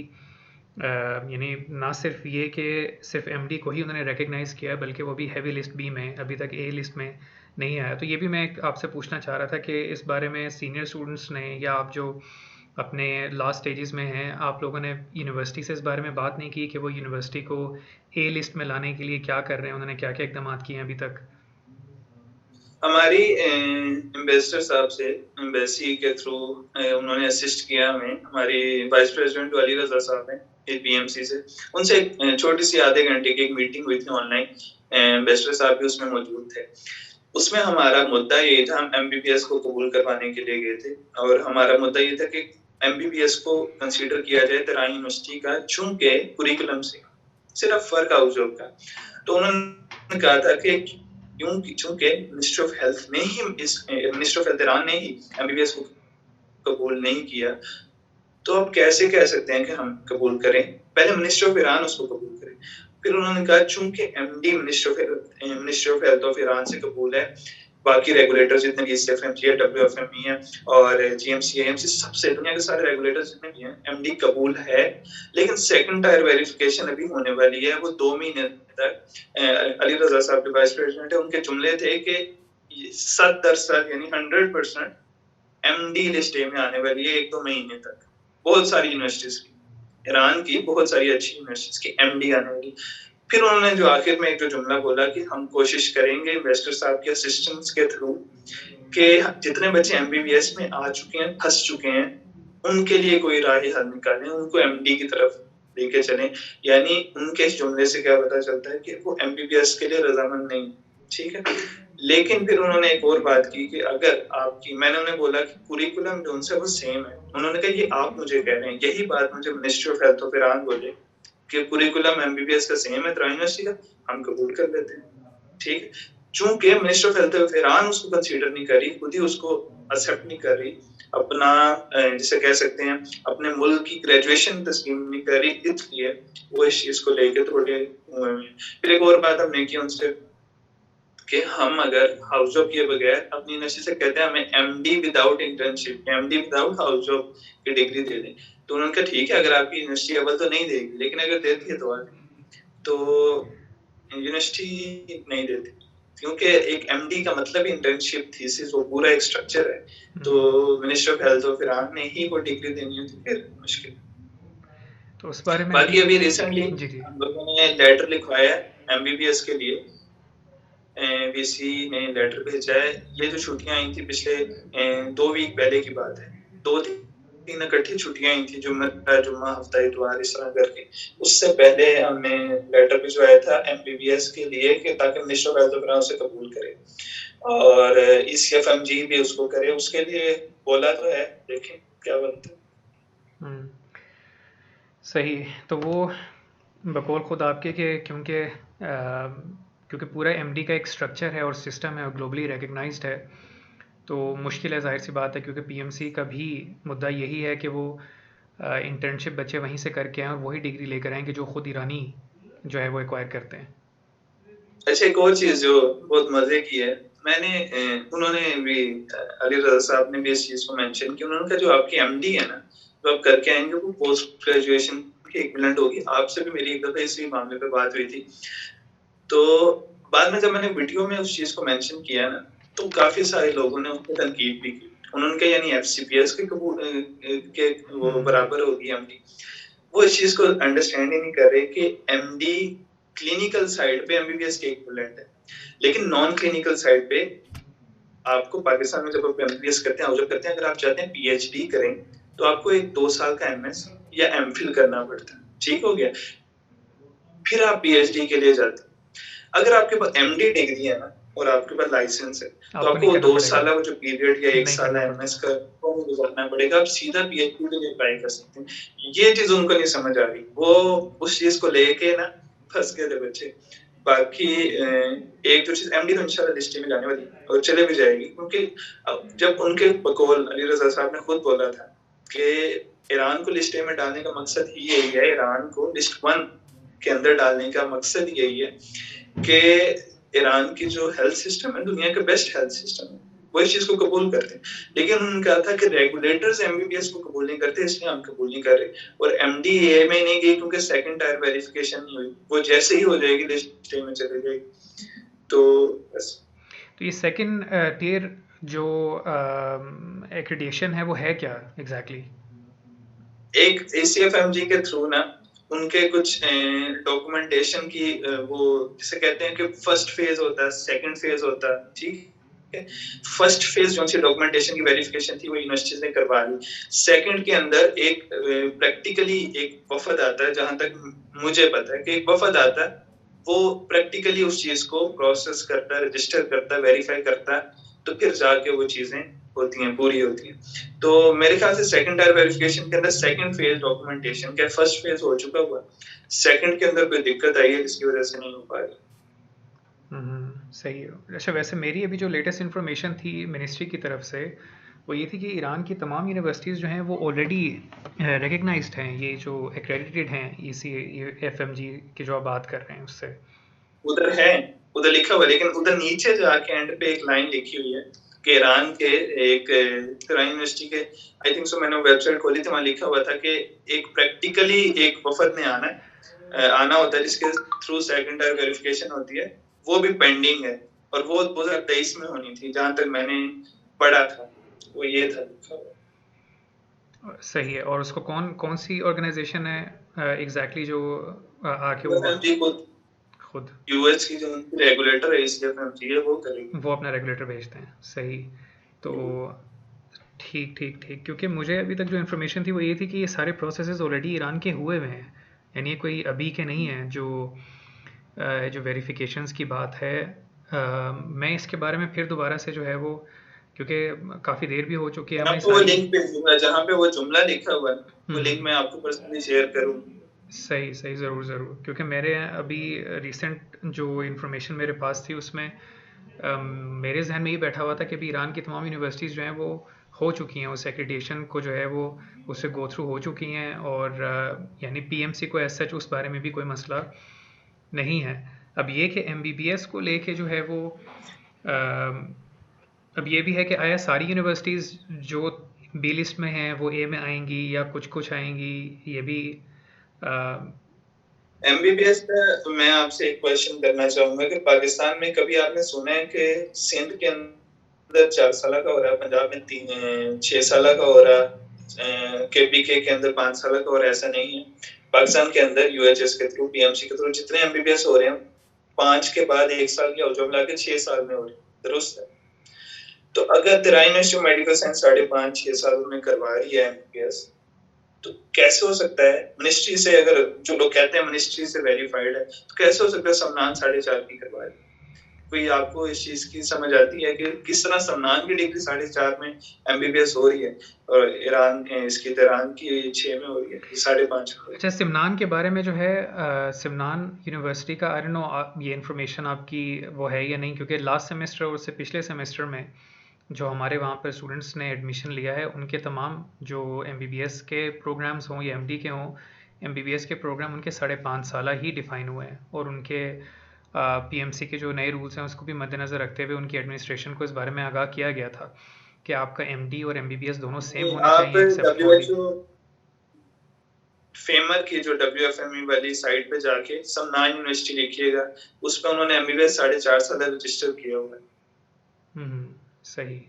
यानी ना सिर्फ ये कि सिर्फ एमडी को ही उन्होंने रिकग्नाइज़ किया, बल्कि वो भी हैवी लिस्ट बी में, अभी तक ए लिस्ट में नहीं आया। तो ये भी मैं आपसे पूछना चाह रहा था कि इस बारे में सीनियर स्टूडेंट्स ने या आप जो अपने लास्ट स्टेजेस में हैं, आप लोगों ने यूनिवर्सिटी से इस बारे में बात नहीं की कि वो यूनिवर्सिटी को ए लिस्ट में लाने के लिए क्या कर रहे हैं, उन्होंने क्या क्या इकदाम किए हैं अभी तक? हमारी एम्बेसडर साहब से एम्बेसी के थ्रू उन्होंने असिस्ट किया हमें, हमारी वाइस प्रेसिडेंट अली रजा साहब हैं पीएमसी से, उनसे एक छोटी सी आधे घंटे की एक मीटिंग हुई थी ऑनलाइन, एम्बेसडर साहब भी उसमें मौजूद थे। उसमें हमारा मुद्दा ये था, हम एमबीबीएस को कबूल करवाने के लिए गए थे, और हमारा मुद्दा ये था कि एमबीबीएस को कंसीडर किया जाए तराइन यूनिवर्सिटी का, चूंकि कुरिकुलम से सिर्फ फर्क हाउस जॉब का। तो उन्होंने कहा था कि चूंकि मिनिस्ट्री ऑफ हेल्थ ने ही मिनिस्ट्री ऑफ हेल्थ ईरान ने ही एमबीबीएस को कबूल नहीं किया, तो अब कैसे कह सकते हैं कि हम कबूल करें? पहले मिनिस्ट्री ऑफ ईरान उसको कबूल करे। फिर उन्होंने कहा चूंकि MD ministry of health of Iran से कबूल है, बाकी रेगुलेटर्स जितने भी सीएफएमजी है, डब्ल्यूएफएमई है और जीएमसी एएमसी, सबसे दुनिया के सारे रेगुलेटर्स जितने भी हैं, एमडी कबूल है। लेकिन सेकंड टायर वेरिफिकेशन अभी होने वाली है, वो 2 महीने तक। अली रजा साहब जो वाइस प्रेसिडेंट है, उनके जुमले थे कि 100% यानी 100% एमडी लिस्ट ए में आने वाली है 1-2 महीने तक। बहुत सारी यूनिवर्सिटीज की, ईरान की बहुत सारी अच्छी यूनिवर्सिटीज की एमडी आने वाली। फिर उन्होंने जो आखिर में एक जो जुमला बोला कि हम कोशिश करेंगे इन्वेस्टर साहब के असिस्टेंस के थ्रू कि जितने बच्चे एमबीबीएस में आ चुके हैं, फंस चुके हैं, उनके लिए कोई राह हल निकालें, उनको एमडी की तरफ लेके चलें। यानी उनके इस जुमले से क्या पता चलता है कि वो एमबीबीएस के लिए रजामंद नहीं, ठीक है? लेकिन फिर उन्होंने एक और बात की कि अगर आपकी, मैंने उन्हें बोला कि कुरिकुलम जो उनसे वो सेम है। उन्होंने कहा ये आप मुझे कह रहे हैं, यही बात मुझे ministry of health of Iran बोले कि कुरिकुलम एमबीबीएस का सेम है तराइन यूनिवर्सिटी का, हम कबूल कर लेते हैं, ठीक है? चूंकि minister of health of Iran उसको कंसीडर नहीं कर रही, खुद ही उसको एक्सेप्ट नहीं कर रही, अपना जिसे कह सकते हैं अपने मुल्क की ग्रेजुएशन तस्लीम नहीं कर रही, इसलिए वो इस चीज को लेके थोड़े फिर एक और बात हमने की उनसे कि हम अगर हाउस जॉब किए बगैर अपनी यूनिवर्सिटी से कहते हैं हमें MD without internship, MD without house job की डिग्री दे दें, तो उन्होंने कहा ठीक है, अगर आपकी यूनिवर्सिटी अव्वल तो नहीं देगी, लेकिन अगर देती है तो तो यूनिवर्सिटी नहीं देती, क्योंकि एक एमडी का मतलब ही इंटर्नशिप थीसिस, वो पूरा एक स्ट्रक्चर है। तो minister of health of Iran ने ही वो डिग्री देनी है, तो फिर मुश्किल। तो उस बारे में अभी बाकी अभी रिसेंटली जी, जी। हम लोगों ने लेटर लिखवाया है एमबीबीएस के लिए, वीसी ने लेटर भेजा है। ये जो छुट्टियां आई थी पिछले 2 वीक पहले की बात है, 2-3 इकट्ठी छुट्टियां आई थी, जुम्मा हफ्ता इतवार इस तरह करके। उससे पहले हमने लेटर भिजवाया था एमबीबीएस के लिए कि ताकि minister of health of Iran उसे कबूल करे और ईसीएफएमजी भी उसको करे, उसके लिए बोला तो है, देखें क्या बनता है। सही। तो वो बकौल ख़ुद आपके कि क्योंकि पूरा एमडी का एक स्ट्रक्चर है और सिस्टम है और ग्लोबली रिकग्नाइज्ड है, तो मुश्किल है, ज़ाहिर सी बात है, क्योंकि पीएमसी का भी मुद्दा यही है कि वो इंटर्नशिप बच्चे वहीं से करके आएँ और वही डिग्री लेकर आएँ कि जो ख़ुद ईरानी जो है वो एक्वायर करते हैं। अच्छा, एक और चीज़ जो बहुत मज़े की है, उन्होंने भी अली रज़ा साहब ने भी इस चीज़ को मेंशन किया। उन्होंने कहा जो आपकी एमडी है ना, जो आप करके आएँगे वो पोस्ट ग्रेजुएशन की इक्विवेलेंट होगी। आपसे भी मेरी एक दफ़ा इसी मामले पे बात हुई थी। तो बाद में जब मैंने वीडियो में उस चीज़ को मेंशन किया ना, तो काफ़ी सारे लोगों ने उस पे तनकीद भी की। उन्होंने कहा यानी एफसीपीएस के वो बराबर होगी एमडी। वो इस चीज़ को अंडरस्टैंड ही नहीं कर रहे कि एमडी क्लिनिकल साइड पे एमबीबीएस के इक्विवेलेंट है, लेकिन नॉन क्लिनिकल साइड पे आपको पाकिस्तान में जब आप एमबीबीएस करते हैं, जब करते हैं, अगर आप चाहते हैं पीएचडी करें, तो आपको एक 2 साल का एमएस या एमफिल करना पड़ता है। ठीक हो गया? फिर आप पीएचडी के लिए जाते हैं। अगर आपके पास एमडी डिग्री है ना और आपके पास लाइसेंस है, तो आपको नहीं आपको करना 2 पड़ेगा, साल का जो पीरियड या 1 नहीं साल करना एमएस पड़ता। का वो नहीं गुज़रना पड़ेगा। आप सीधा पीएचडी के लिए अप्लाई कर सकते हैं। ये चीज़ उनको नहीं समझ आ रही। वो उस चीज़ को लेके ना फँस गए थे बच्चे। बाकी एक जो चीज़ एमडी तो इंशाल्लाह लिस्ट में जाने वाली है और चले भी जाएगी, क्योंकि जब उनके बकौल अली रज़ा साहब ने खुद बोला था कि ईरान को लिस्ट ए में डालने का मकसद ही यही है, ईरान को लिस्ट 1 के अंदर डालने का मकसद यही है कि ईरान की जो हेल्थ सिस्टम है दुनिया का बेस्ट हेल्थ सिस्टम है, वो इस चीज़ को कबूल करते हैं। लेकिन उन्होंने कहा था कि रेगुलेटर्स एमबीबीएस को कबूल नहीं करते, इसलिए हम कबूल नहीं कर रहे। और एमडीए में नहीं गई क्योंकि सेकंड टायर वेरिफिकेशन नहीं हुई। वो जैसे ही हो जाएगी लिस्ट ए में चली जाएगी। तो बस। तो ये सेकंड टियर जो एक्रेडिटेशन है वो है क्या एग्जैक्टली? एक एसीएफएमजी के थ्रू ना उनके कुछ डॉक्यूमेंटेशन की वो जिसे कहते हैं कि फर्स्ट फेज होता है, सेकंड फेज होता है, ठीक है। फर्स्ट फेज जो सी डॉक्यूमेंटेशन की वेरिफिकेशन थी वो यूनिवर्सिटीज ने करवा ली। सेकंड के अंदर एक प्रैक्टिकली एक वफद आता है, जहां तक मुझे पता है कि एक वफद आता है, वो प्रैक्टिकली उस चीज को प्रोसेस करता है, रजिस्टर करता है, वेरीफाई करता है, तो फिर जाके वो चीजें होती हैं, पूरी होती हैं। तो मेरे ख्याल से सेकंड टायर वेरिफिकेशन के अंदर सेकंड फेज डॉक्यूमेंटेशन का फर्स्ट फेज हो चुका हुआ, सेकंड के अंदर कोई दिक्कत आई है जिसकी वजह से नहीं हो पा रही। सही है। अच्छा, वैसे मेरी अभी जो लेटेस्ट इन्फॉर्मेशन थी मिनिस्ट्री की तरफ से वो ये थी कि ईरान की तमाम यूनिवर्सिटीज़ जो हैं वो ऑलरेडी रिकग्नाइज्ड हैं, ये जो एक्रेडिटेड हैं ECFMG की जो आप बात कर रहे हैं उससे। उधर है, उधर लिखा हुआ है, लेकिन उधर नीचे जाके एंड पे एक लाइन लिखी हुई है कि ईरान के एक ईरान यूनिवर्सिटी के, आई थिंक सो, मैंने वेबसाइट खोली थी, वहाँ लिखा हुआ था कि एक प्रैक्टिकली एक वफद ने आना होता है जिसके थ्रू सेकंड टायर वेरिफिकेशन होती है, वो भी पेंडिंग है और वो 2023 में होनी थी, जहां तक मैंने पढ़ा था वो ये था लिखा हुआ। सही है। और उसको कौन सी ऑर्गेनाइजेशन है एग्जैक्टली जो आके वो खुद यूएस की जो रेगुलेटर है ECFMG है वो करेगी, वो अपना रेगुलेटर भेजते हैं। सही। तो ठीक ठीक ठीक, क्योंकि मुझे अभी तक जो इन्फॉर्मेशन थी वो ये थी कि ये सारे प्रोसेसेस ऑलरेडी ईरान के हुए हुए हैं, यानी ये कोई अभी के नहीं हैं जो वेरिफिकेशंस की बात है। मैं इसके बारे में फिर दोबारा से जो है वो, क्योंकि काफ़ी देर भी हो चुकी है, आपको वो लिंक भेजूंगा जहाँ पे वो जुमला लिखा हुआ है, वो लिंक मैं आपको पर्सनली शेयर करूँगा। सही सही, ज़रूर ज़रूर, क्योंकि मेरे अभी रिसेंट जो इन्फॉर्मेशन मेरे पास थी उसमें मेरे जहन में ये बैठा हुआ था कि अभी ईरान की तमाम यूनिवर्सिटीज़ जो हैं वो हो चुकी हैं, उस एक्रेडिटेशन को जो है वो उससे गो थ्रू हो चुकी हैं, और यानी पीएमसी को एज सच उस बारे में भी कोई मसला नहीं है। अब ये कि एमबीबीएस को लेके जो है वो अब ये भी है कि आया सारी यूनिवर्सिटीज़ जो बी लिस्ट में हैं वो ए में आएंगी या कुछ कुछ आएंगी, ये भी एमबीबीएस का मैं आपसे एक क्वेश्चन करना चाहूंगा कि पाकिस्तान में कभी आपने सुना है कि सिंध के अंदर 4 साल का हो रहा है, पंजाब में 6 साल का हो रहा है, केपीके के अंदर 5 साल का हो रहा है? ऐसा नहीं है। पाकिस्तान के अंदर यूएचएस के थ्रू, पीएमसी के थ्रू जितने एमबीबीएस हो रहे हैं 5 के बाद 1 साल की जो मिला के 6 साल में हो रहे हैं, दुरुस्त है। तो अगर तेरा यूनिवर्सिटी मेडिकल साइंस 5.5-6 साल में करवा रही है एमबीबीएस, तो कैसे हो सकता है मिनिस्ट्री से, अगर जो लोग कहते हैं मिनिस्ट्री से वेरीफाइड है, तो कैसे हो सकता है समनान 4.5 की करवा रही है? कोई आपको इस चीज की समझ आती है कि किस तरह समनान की डिग्री 4.5 में एमबीबीएस हो रही है और ईरान इसकी तेहरान की 6 में हो रही है, 5.5 में हो रही है? अच्छा, सिमनान के बारे में जो है सिमनान यूनिवर्सिटी का आई डोंट नो ये इन्फॉर्मेशन आपकी वो है या नहीं, क्योंकि लास्ट सेमेस्टर और उससे पिछले सेमेस्टर में जो हमारे वहाँ पर स्टूडेंट्स ने एडमिशन लिया है उनके तमाम जो एमबीबीएस के प्रोग्राम्स हों या एमडी के हों, एमबीबीएस के प्रोग्राम उनके 5.5 साल ही डिफ़ाइन हुए हैं, और उनके पीएमसी के जो नए रूल्स हैं उसको भी मद्देनज़र रखते हुए उनकी एडमिनिस्ट्रेशन को इस बारे में आगाह किया गया था कि आपका एमडी और एमबीबीएस दोनों सेम होने आप चाहिए एक्सेप्ट फॉर दी। WHO फेमर की जो WFME वाली साइट पे जाके समनान यूनिवर्सिटी लिखिएगा, उस पे उन्होंने एमबीबीएस 4.5 साल रजिस्टर किया हुआ है। सही।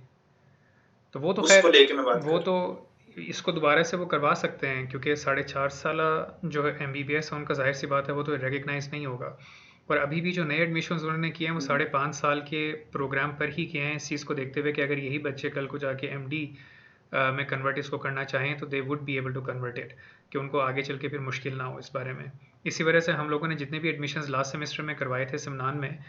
तो वो तो उसको खैर लेके मैं बात वो कर तो इसको दोबारा से वो करवा सकते हैं, क्योंकि 4.5 साल जो है एमबीबीएस है उनका जाहिर सी बात है वो तो रिकग्नाइज नहीं होगा। पर अभी भी जो नए एडमिशन उन्होंने किए हैं वो 5.5 साल के प्रोग्राम पर ही किए हैं, इस चीज़ को देखते हुए कि अगर यही बच्चे कल को जाके एमडी में कन्वर्ट इसको करना चाहें तो they would be able to convert it, कि उनको आगे चल के फिर मुश्किल ना हो इस बारे में। इसी वजह से हम लोगों ने जितने भी एडमिशन्स लास्ट सेमेस्टर में करवाए थे सिमनान में,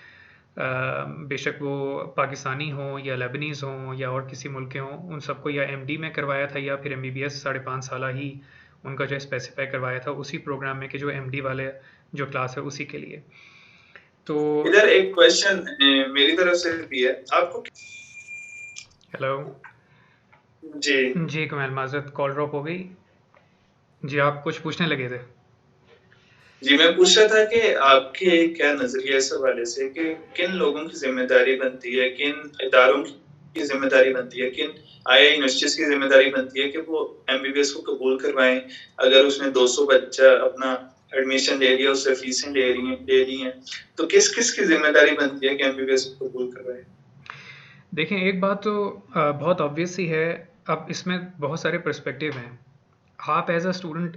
बेशक वो पाकिस्तानी हों या लेबनीज़ हों या और किसी मुल्क के हों, उन सबको या एमडी में करवाया था या फिर एमबीबीएस 5.5 साल ही उनका जो स्पेसिफाई करवाया था उसी प्रोग्राम में कि जो एमडी वाले जो क्लास है उसी के लिए। तो इधर एक क्वेश्चन मेरी तरफ से भी है आपको। हेलो जी जी कमाल, माजरत कॉल ड्रॉप हो गई जी, आप कुछ पूछने लगे थे। जी, मैं पूछ रहा था कि आपके क्या नजरिया इस हवाले से कि किन लोगों की जिम्मेदारी बनती है, किन इदारों की जिम्मेदारी बनती है, किन आईआई यूनिवर्सिटीज की जिम्मेदारी बनती है कि वो एमबीबीएस को कबूल करवाएं। अगर उसमें 200 बच्चा अपना एडमिशन ले लिया, उससे फीसें ले ली हैं, तो किस किस की जिम्मेदारी बनती है कि एमबीबीएस को कबूल करवाएं? देखें, एक बात तो बहुत ऑब्वियस ही है, अब इसमें बहुत सारे पर्सपेक्टिव हैं। आप एज अ स्टूडेंट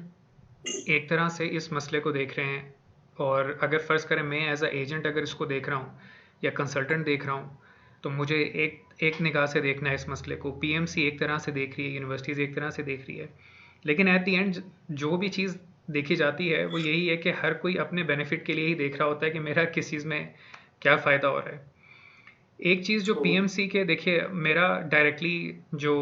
एक तरह से इस मसले को देख रहे हैं, और अगर फ़र्ज़ करें मैं एज अ एजेंट अगर इसको देख रहा हूँ या कंसल्टेंट देख रहा हूँ, तो मुझे एक निगाह से देखना है इस मसले को। पीएमसी एक तरह से देख रही है, यूनिवर्सिटीज़ एक तरह से देख रही है, लेकिन एट दी एंड जो भी चीज़ देखी जाती है वो यही है कि हर कोई अपने बेनिफिट के लिए ही देख रहा होता है कि मेरा किस चीज़ में क्या फ़ायदा हो रहा है। एक चीज़ जो पीएमसी के, देखिए मेरा डायरेक्टली जो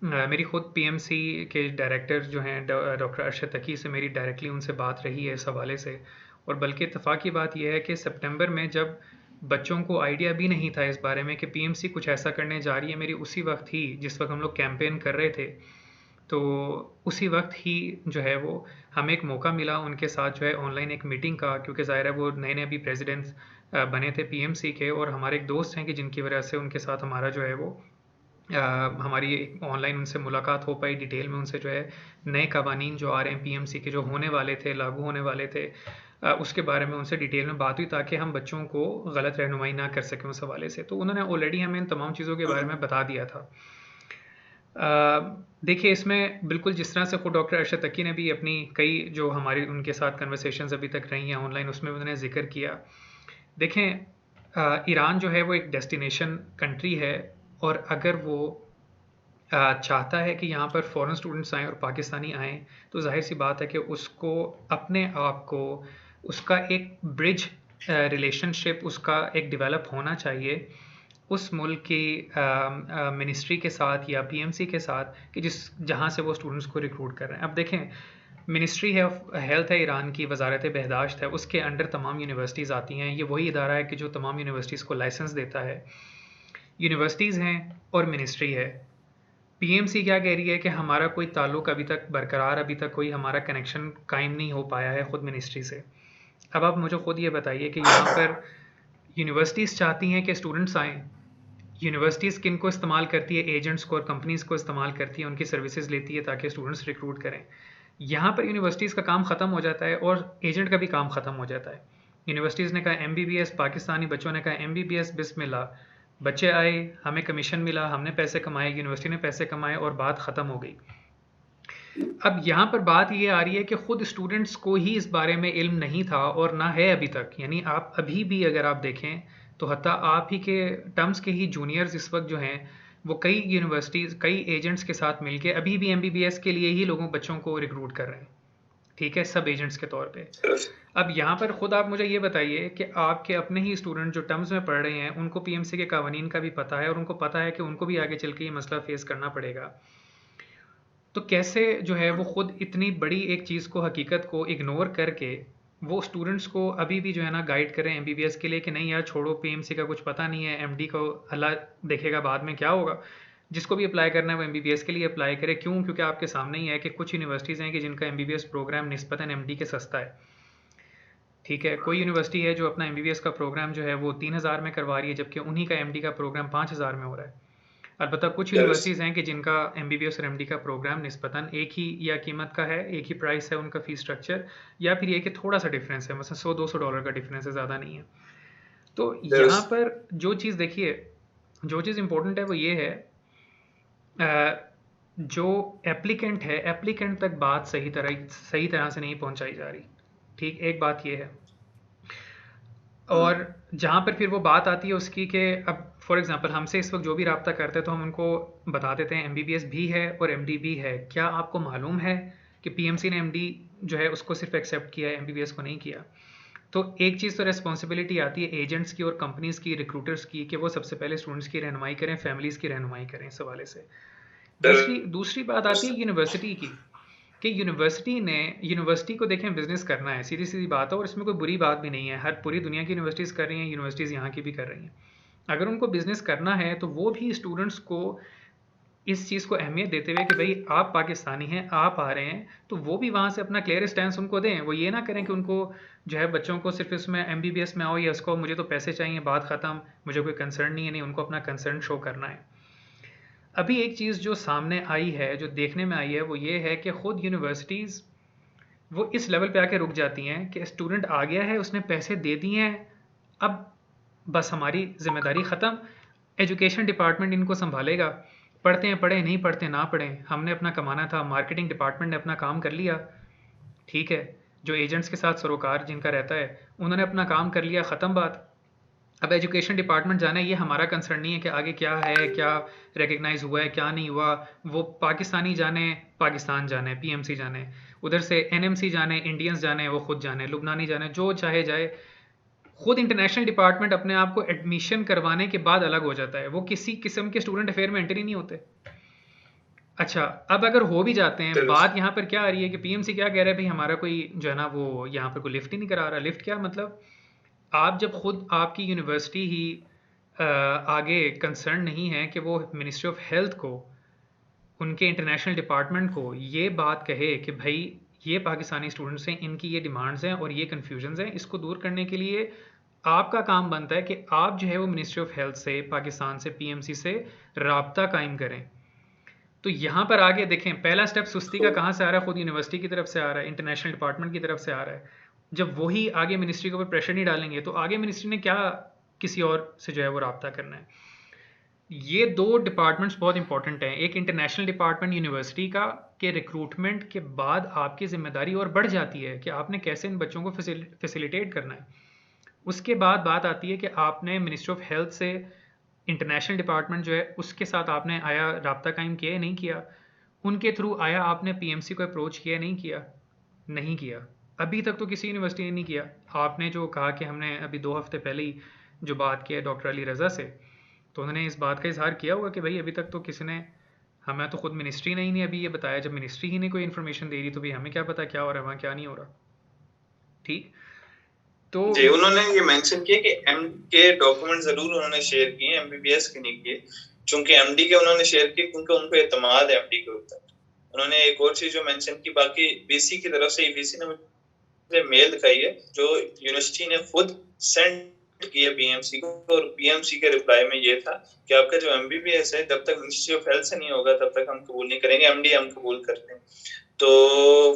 मेरी खुद पीएमसी के डायरेक्टर जो हैं डॉक्टर अरशद तकी से मेरी डायरेक्टली उनसे बात रही है इस हवाले से, और बल्कि इत्तेफाक की बात यह है कि सितंबर में जब बच्चों को आइडिया भी नहीं था इस बारे में कि पीएमसी कुछ ऐसा करने जा रही है, मेरी उसी वक्त ही जिस वक्त हम लोग कैंपेन कर रहे थे, तो उसी वक्त ही जो है वो हमें एक मौका मिला उनके साथ जो है ऑनलाइन एक मीटिंग का, क्योंकि ज़ाहिर है वो नए नए अभी प्रेसिडेंट बने थे पीएमसी के, और हमारे एक दोस्त हैं कि जिनकी वजह से उनके साथ हमारा जो है वो हमारी एक ऑनलाइन उनसे मुलाकात हो पाई, डिटेल में उनसे जो है नए कवानीन जो आ रहे हैं पीएमसी के, जो होने वाले थे, लागू होने वाले थे, उसके बारे में उनसे डिटेल में बात हुई ताकि हम बच्चों को गलत रहनुमाई ना कर सकें उस हवाले से। तो उन्होंने ऑलरेडी हमें इन तमाम चीज़ों के बारे में बता दिया था। देखिए, इसमें बिल्कुल जिस तरह से खुद डॉक्टर अरशद तकी ने भी अपनी कई जो हमारी उनके साथ कन्वर्सेशंस अभी तक रही हैं ऑनलाइन, उसमें उन्होंने जिक्र किया। देखें, ईरान जो है वो एक डेस्टिनेशन कंट्री है, और अगर वो चाहता है कि यहाँ पर फॉरेन स्टूडेंट्स आएँ और पाकिस्तानी आएँ, तो जाहिर सी बात है कि उसको अपने आप को उसका एक ब्रिज रिलेशनशिप उसका एक डेवलप होना चाहिए उस मुल्क की मिनिस्ट्री के साथ या पीएमसी के साथ, कि जहाँ से वो स्टूडेंट्स को रिक्रूट कर रहे हैं। अब देखें, मिनिस्ट्री है ऑफ हेल्थ है ईरान की, वजारत बहदाश्त है, उसके अंडर तमाम यूनिवर्सिटीज़ आती हैं। ये वही इदारा है कि जो तमाम यूनिवर्सिटीज़ को लाइसेंस देता है। यूनिवर्सिटीज़ हैं और मिनिस्ट्री है। पीएमसी क्या कह रही है कि हमारा कोई ताल्लुक़ अभी तक बरकरार, अभी तक कोई हमारा कनेक्शन कायम नहीं हो पाया है ख़ुद मिनिस्ट्री से। अब आप मुझे ख़ुद ये बताइए कि यहाँ पर यूनिवर्सिटीज़ चाहती हैं कि स्टूडेंट्स आएँ, यूनिवर्सिटीज़ किन को इस्तेमाल करती है? एजेंट्स को और कंपनीज़ को इस्तेमाल करती है, उनकी सर्विसेज लेती है ताकि स्टूडेंट्स रिक्रूट करें। यहाँ पर यूनिवर्सिटीज़ का काम ख़त्म हो जाता है और एजेंट का भी काम ख़त्म हो जाता है। यूनिवर्सिटीज़ ने कहा एमबीबीएस, पाकिस्तानी बच्चों ने कहा एमबीबीएस बिस्मिल्लाह, बच्चे आए, हमें कमीशन मिला, हमने पैसे कमाए, यूनिवर्सिटी ने पैसे कमाए और बात ख़त्म हो गई। अब यहाँ पर बात ये आ रही है कि ख़ुद स्टूडेंट्स को ही इस बारे में इल्म नहीं था और ना है अभी तक। यानी आप अभी भी अगर आप देखें तो हत्ता आप ही के टर्म्स के ही जूनियर्स इस वक्त जो हैं वो कई यूनिवर्सिटीज़, कई एजेंट्स के साथ मिलके अभी भी एमबीबीएस के लिए ही बच्चों को रिक्रूट कर रहे हैं। ठीक है, सब एजेंट्स के तौर पे। अब यहाँ पर खुद आप मुझे ये बताइए कि आपके अपने ही स्टूडेंट जो टर्म्स में पढ़ रहे हैं उनको पीएमसी के कानून का भी पता है और उनको पता है कि उनको भी आगे चल के ये मसला फेस करना पड़ेगा, तो कैसे जो है वो खुद इतनी बड़ी एक चीज़ को, हकीकत को इग्नोर करके वो स्टूडेंट्स को अभी भी जो है ना गाइड करें एमबीबीएस के लिए कि नहीं यार छोड़ो, पीएमसी का कुछ पता नहीं है, एमडी को अल्लाह देखेगा बाद में क्या होगा। जिसको भी अप्लाई करना है वो एमबीबीएस के लिए अप्लाई करे। क्यों? क्योंकि आपके सामने ही है कि कुछ यूनिवर्सिटीज़ हैं कि जिनका एमबीबीएस प्रोग्राम निस्बतन एमडी के सस्ता है। ठीक है, कोई यूनिवर्सिटी है जो अपना एमबीबीएस का प्रोग्राम जो है वो 3000 में करवा रही है, जबकि उन्हीं का एमडी का प्रोग्राम 5000 में हो रहा है। अलबत्ता कुछ यूनिवर्सिटीज़ हैं कि जिनका एमबीबीएस और एमडी का प्रोग्राम निस्बतन एक ही या कीमत का है, एक ही प्राइस है उनका फ़ीस स्ट्रक्चर, या फिर ये कि थोड़ा सा डिफरेंस है, मतलब $100-200 का डिफरेंस है, ज़्यादा नहीं है। तो यहाँ पर जो चीज़ देखिए, जो चीज़ इम्पोर्टेंट है वो ये है, जो एप्लीकेंट है, एप्लीकेंट तक बात सही तरह से नहीं पहुंचाई जा रही। ठीक, एक बात ये है। और जहाँ पर फिर वो बात आती है उसकी कि अब फॉर एग्जांपल हमसे इस वक्त जो भी रब्ता करते हैं तो हम उनको बता देते हैं एमबीबीएस भी है और एमडी भी है। क्या आपको मालूम है कि पीएमसी ने एमडी जो है उसको सिर्फ एक्सेप्ट किया है, एमबीबीएस को नहीं किया? तो एक चीज़ तो रिस्पॉन्सिबिलिटी आती है एजेंट्स की और कंपनीज़ की, रिक्रूटर्स की, कि वो सबसे पहले स्टूडेंट्स की रहनुमाई करें, फैमिलीज़ की रहनुमाई करें इस हवाले से। दूसरी बात आती है यूनिवर्सिटी की, कि यूनिवर्सिटी को देखें बिजनेस करना है, सीधी सीधी बात है, और इसमें कोई बुरी बात भी नहीं है। हर पूरी दुनिया की यूनिवर्सिटीज़ कर रही हैं, यूनिवर्सिटीज़ यहाँ की भी कर रही हैं। अगर उनको बिजनेस करना है तो वो भी स्टूडेंट्स को इस चीज़ को अहमियत देते हुए कि भाई आप पाकिस्तानी हैं, आप आ रहे हैं, तो वो भी वहाँ से अपना क्लियर स्टैंस उनको दें। वो ये ना करें कि उनको जो है बच्चों को सिर्फ इसमें एमबीबीएस में आओ या उसको मुझे तो पैसे चाहिए, बात ख़त्म, मुझे कोई कंसर्न नहीं है। नहीं, उनको अपना कंसर्न शो करना है। अभी एक चीज़ जो सामने आई है, जो देखने में आई है, वो ये है कि ख़ुद यूनिवर्सिटीज़ वो इस लेवल पे आके रुक जाती हैं कि स्टूडेंट आ गया है, उसने पैसे दे दिए हैं, अब बस हमारी जिम्मेदारी ख़त्म, एजुकेशन डिपार्टमेंट इनको संभालेगा, पढ़ते हैं पढ़ें, नहीं पढ़ते ना पढ़ें, हमने अपना कमाना था, मार्केटिंग डिपार्टमेंट ने अपना काम कर लिया। ठीक है, जो एजेंट्स के साथ सरोकार जिनका रहता है उन्होंने अपना काम कर लिया, ख़त्म बात। अब एजुकेशन डिपार्टमेंट जाना है, ये हमारा कंसर्न नहीं है कि आगे क्या है, क्या रिकग्नाइज हुआ है, क्या नहीं हुआ। वो पाकिस्तानी जाने, पाकिस्तान जाने, पीएमसी जाने, उधर से एनएमसी जाने, इंडियंस जाने, वो खुद जाने, लुबनानी जाने, जो चाहे जाए। खुद इंटरनेशनल डिपार्टमेंट अपने आप को एडमिशन करवाने के बाद अलग हो जाता है, वो किसी किस्म के स्टूडेंट अफेयर में एंट्री नहीं होते। अच्छा, अब अगर हो भी जाते हैं, बात यहाँ पर क्या आ रही है कि पीएमसी क्या कह रहा है, भाई हमारा कोई जो है ना वो यहाँ पर कोई लिफ्ट ही नहीं करा रहा। लिफ्ट क्या मतलब? आप जब खुद आपकी यूनिवर्सिटी ही आगे कंसर्न नहीं है कि वो मिनिस्ट्री ऑफ हेल्थ को, उनके इंटरनेशनल डिपार्टमेंट को ये बात कहे कि भाई ये पाकिस्तानी स्टूडेंट्स हैं, इनकी ये डिमांड्स हैं और ये कन्फ्यूजन्स हैं, इसको दूर करने के लिए आपका काम बनता है कि आप जो है वो मिनिस्ट्री ऑफ हेल्थ से, पाकिस्तान से, पीएमसी से राब्ता कायम करें। तो यहाँ पर आगे देखें, पहला स्टेप सुस्ती का कहाँ से आ रहा है? खुद यूनिवर्सिटी की तरफ से आ रहा है, इंटरनेशनल डिपार्टमेंट की तरफ से आ रहा है। जब वही आगे मिनिस्ट्री के ऊपर प्रेशर नहीं डालेंगे तो आगे मिनिस्ट्री ने क्या किसी और से जो है वो राब्ता करना है। ये दो डिपार्टमेंट्स बहुत इंपॉर्टेंट हैं। एक इंटरनेशनल डिपार्टमेंट यूनिवर्सिटी का, के रिक्रूटमेंट के बाद आपकी जिम्मेदारी और बढ़ जाती है कि आपने कैसे इन बच्चों को फैसिलिटेट करना है। उसके बाद बात आती है कि आपने मिनिस्ट्री ऑफ हेल्थ से, इंटरनेशनल डिपार्टमेंट जो है उसके साथ आपने आया राब्ता कायम किया या नहीं किया? उनके थ्रू आया आपने पीएमसी को अप्रोच किया नहीं किया? नहीं किया। अभी तक तो किसी यूनिवर्सिटी ने नहीं किया। आपने जो कहा कि हमने अभी 2 हफ्ते पहले ही जो बात की है डॉक्टर अली रज़ा से, तो उन्होंने इस बात का इजहार किया होगा कि भाई अभी तक तो किसी ने, हमें तो खुद मिनिस्ट्री ने ही नहीं अभी ये बताया। जब मिनिस्ट्री ही ने कोई इन्फॉर्मेशन दे रही तो भाई हमें क्या पता क्या हो रहा है वहाँ, क्या नहीं हो रहा। ठीक, तो जी उन्होंने ये मेंशन किया कि एम के डॉक्यूमेंट जरूर उन्होंने शेयर किए, एमबीबीएस के नहीं किए, चूंकि एमडी के उन्होंने शेयर किए क्योंकि उनको एतमाद है एमडी के ऊपर। उन्होंने एक और चीज जो मेंशन की, बाकी बीसी की तरफ से, बीसी ने मुझे मेल दिखाई है जो यूनिवर्सिटी ने खुद सेंड किया पीएमसी को, और पीएमसी के रिप्लाई में ये था कि आपका जो एमबीबीएस है जब तक मिनिस्ट्री ऑफ हेल्थ से नहीं होगा तब तक हम कबूल नहीं करेंगे, एमडी हम कबूल करते हैं। तो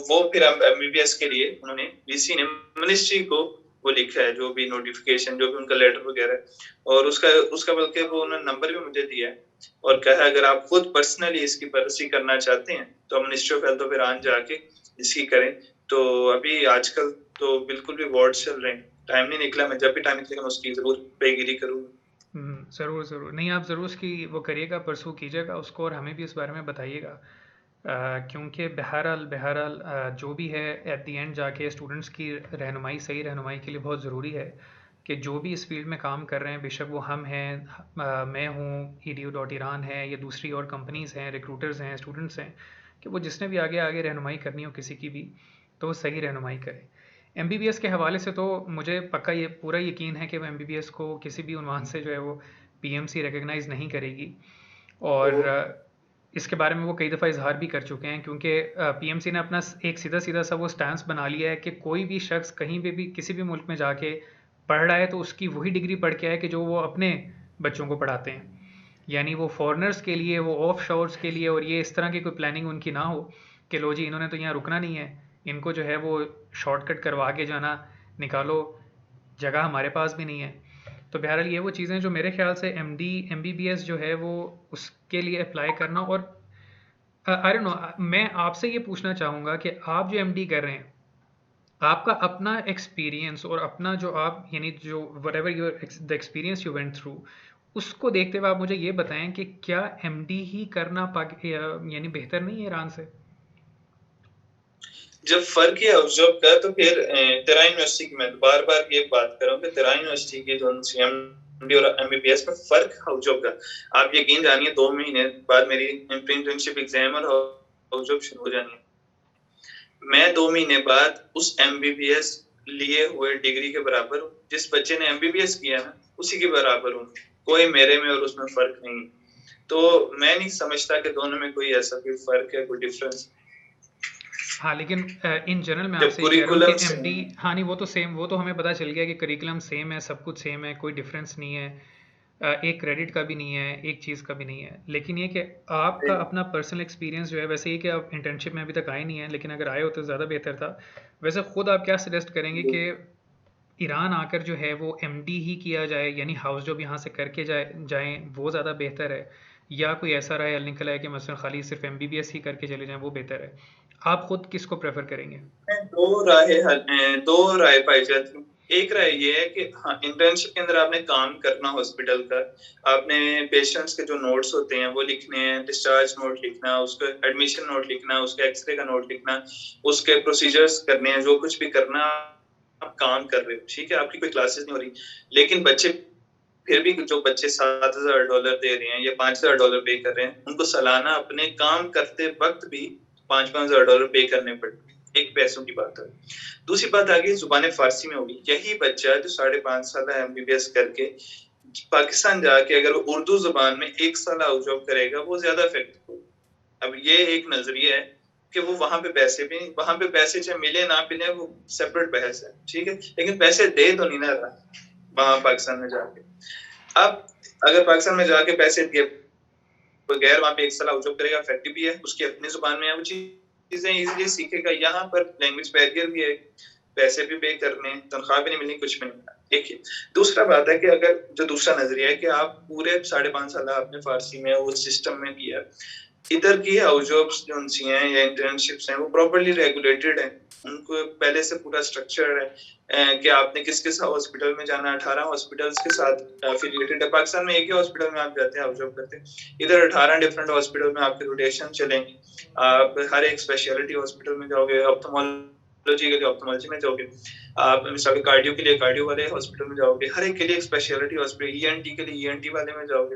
वो फिर एमबीबीएस के लिए उन्होंने बीसी ने मिनिस्ट्री को वो लिखा है, जो भी नोटिफिकेशन, जो भी उनका लेटर वगैरह, और उसका बल्कि वो उन्होंने नंबर भी मुझे दिया है और कहा अगर आप खुद पर्सनली इसकी बरसी करना चाहते हैं तो मिनिस्ट्री ऑफ हेल्थ तो फिर आन जाके इसकी करें। तो अभी आजकल तो बिल्कुल भी वार्ड चल रहे हैं, टाइम नहीं निकला, मैं जब भी टाइम निकलेगा मैं उसकी जरूर पेगिरी करूँगा। ज़रूर ज़रूर, नहीं आप ज़रूर उसकी वो करिएगा, परसू कीजिएगा उसको, और हमें भी इस बारे में बताइएगा क्योंकि बहरहाल बहरहाल जो भी है एट द एंड जाके स्टूडेंट्स की रहनुमाई, सही रहनुमाई के लिए बहुत ज़रूरी है कि जो भी इस फील्ड में काम कर रहे हैं, बेशक वो हम हैं, मैं हूँ, edu.iran है, या दूसरी और कंपनीज़ हैं, रिक्रूटर्स हैं, स्टूडेंट्स हैं, कि वो जिसने भी आगे आगे रहनुमाई करनी हो किसी की भी, तो वो सही रहनुमाई करे। एमबीबीएस के हवाले से तो मुझे पक्का ये पूरा यकीन है कि वो एमबीबीएस को किसी भी उन्वान से जो है वो पीएमसी रिकग्नाइज़ नहीं करेगी। और तो इसके बारे में वो कई दफ़ा इजहार भी कर चुके हैं, क्योंकि पीएमसी ने अपना एक सीधा सीधा सा वो स्टैंस बना लिया है कि कोई भी शख्स कहीं पे भी किसी भी मुल्क में जाके पढ़ रहा है तो उसकी वही डिग्री पढ़ के आए कि जो वो अपने बच्चों को पढ़ाते हैं। यानी वो फॉरेनर्स के लिए, वो ऑफ शोर्स के लिए, और ये इस तरह की कोई प्लानिंग उनकी ना हो कि लो जी इन्होंने तो यहाँ रुकना नहीं है, इनको जो है वो शॉर्टकट करवा के जो है ना निकालो, जगह हमारे पास भी नहीं है। तो बहरहाल ये वो चीज़ें जो मेरे ख्याल से एमडी एमबीबीएस जो है वो उसके लिए अप्लाई करना। और आई डोंट नो, मैं आपसे ये पूछना चाहूँगा कि आप जो एमडी कर रहे हैं, आपका अपना एक्सपीरियंस और अपना जो आप यानी जो what ever your the experience you went through, उसको देखते हुए आप मुझे ये बताएं कि क्या एमडी ही करना यानी बेहतर नहीं है ईरान से? जब फर्क है ऑब्जर्व का, तो फिर तेरा यूनिवर्सिटी की, मैं बार बार ये बात कर रहा हूँ कि तेरा यूनिवर्सिटी की जो एमडी और एमबीबीएस में फर्क ऑब्जर्व का, आप यकीन जानिए 2 महीने बाद मेरी इंटर्नशिप एग्जाम और ऑब्जर्व शुरू हो जानी है। मैं 2 महीने बाद उस एमबीबीएस लिए हुए डिग्री के बराबर हूँ, जिस बच्चे ने एमबीबीएस किया है उसी के बराबर हूँ। कोई मेरे में और उसमें फर्क नहीं। तो मैं नहीं समझता कि दोनों में कोई ऐसा कोई फर्क है, कोई डिफरेंस। हाँ, लेकिन इन जनरल मैं जब आपसे ये कह रहा हूँ कि कुरिकुलम से, एमडी, हाँ नहीं वो तो सेम, वो तो हमें पता चल गया कि करिकुलम सेम है, सब कुछ सेम है, कोई डिफरेंस नहीं है, एक क्रेडिट का भी नहीं है, एक चीज़ का भी नहीं है। लेकिन ये कि आपका अपना पर्सनल एक्सपीरियंस जो है, वैसे ही कि आप इंटर्नशिप में अभी तक आए नहीं हैं, लेकिन अगर आए हो तो ज़्यादा बेहतर था। वैसे ख़ुद आप क्या सजेस्ट करेंगे कि ईरान आकर जो है वो एमडी ही किया जाए, यानी हाउस जॉब यहाँ से करके जाएं वो ज़्यादा बेहतर है, या कोई ऐसा राय निकला है कि मसलन खाली सिर्फ एमबीबीएस ही करके चले जाएं वो बेहतर है? आप खुद किसको प्रेफर करेंगे? दो राय पाई जाती हैं। एक राय ये है कि हाँ, इंटर्नशिप के अंदर आपने काम करना हॉस्पिटल का, आपने पेशेंट्स के जो नोट्स होते हैं वो लिखने हैं, डिस्चार्ज नोट लिखना, उसका एडमिशन नोट लिखना, उसका एक्सरे का नोट लिखना, उसके प्रोसीजर्स करने हैं, जो कुछ भी करना आप काम कर रहे हो, ठीक है, आपकी कोई क्लासेस नहीं हो रही। लेकिन बच्चे फिर भी, जो बच्चे $7,000 दे रहे हैं या $5,000 पे कर रहे हैं, उनको सालाना अपने काम करते वक्त भी $5,000 पे करने पड़ते हैं। एक पैसों की बात है। दूसरी बात आ गई जुबान फारसी में होगी। यही बच्चा जो 5.5 साल एमबीबीएस करके पाकिस्तान जाके अगर वो उर्दू जुबान में 1 साल जॉब करेगा, वो ज्यादा इफेक्टिव होगा। अब ये एक नजरिया है कि वो वहां पे पैसे चाहे मिले ना मिले, वो सेपरेट बहस है, ठीक है, लेकिन पैसे दे तो नहीं ना रहा वहां पाकिस्तान में जाके। अब अगर पाकिस्तान में जाके पैसे दिए बगैर वहां पे 1 साल जॉब करेगा, इफेक्टिव भी है, उसकी अपनी जुबान में है, वो चीजें इजीली सीखेगा। यहाँ पर लैंग्वेज बैरियर भी है, पैसे भी पे करने, तनख्वाह भी नहीं मिलनी, कुछ भी नहीं। एक ही दूसरा बात है कि अगर जो दूसरा नजरिया है कि आप पूरे 5.5 साल आपने फारसी में उस सिस्टम में किया, इधर की हाउस जॉब्स जो उनसी हैं या इंटर्नशिप्स हैं वो प्रॉपर्ली रेगुलेटेड है, उनको पहले से पूरा स्ट्रक्चर है कि आपने किस किस हॉस्पिटल में जाना, 18 हॉस्पिटल्स के साथ एफिलिएटेड है। पाकिस्तान में एक ही हॉस्पिटल में आप जाते हैं, हाउस जॉब करते हैं, इधर 18 डिफरेंट हॉस्पिटल में आपके रोटेशन चलेंगे, आप हर एक स्पेशलिटी हॉस्पिटल में जाओगे, ऑप्थेमोलॉजी के लिए ऑप्थेमोलॉजी में जाओगे, आप मिसाल कार्डियो के लिए कार्डियो वाले हॉस्पिटल में जाओगे, हर एक के लिए एक स्पेशलिटी हॉस्पिटल, ईएनटी के लिए ईएनटी वाले में जाओगे।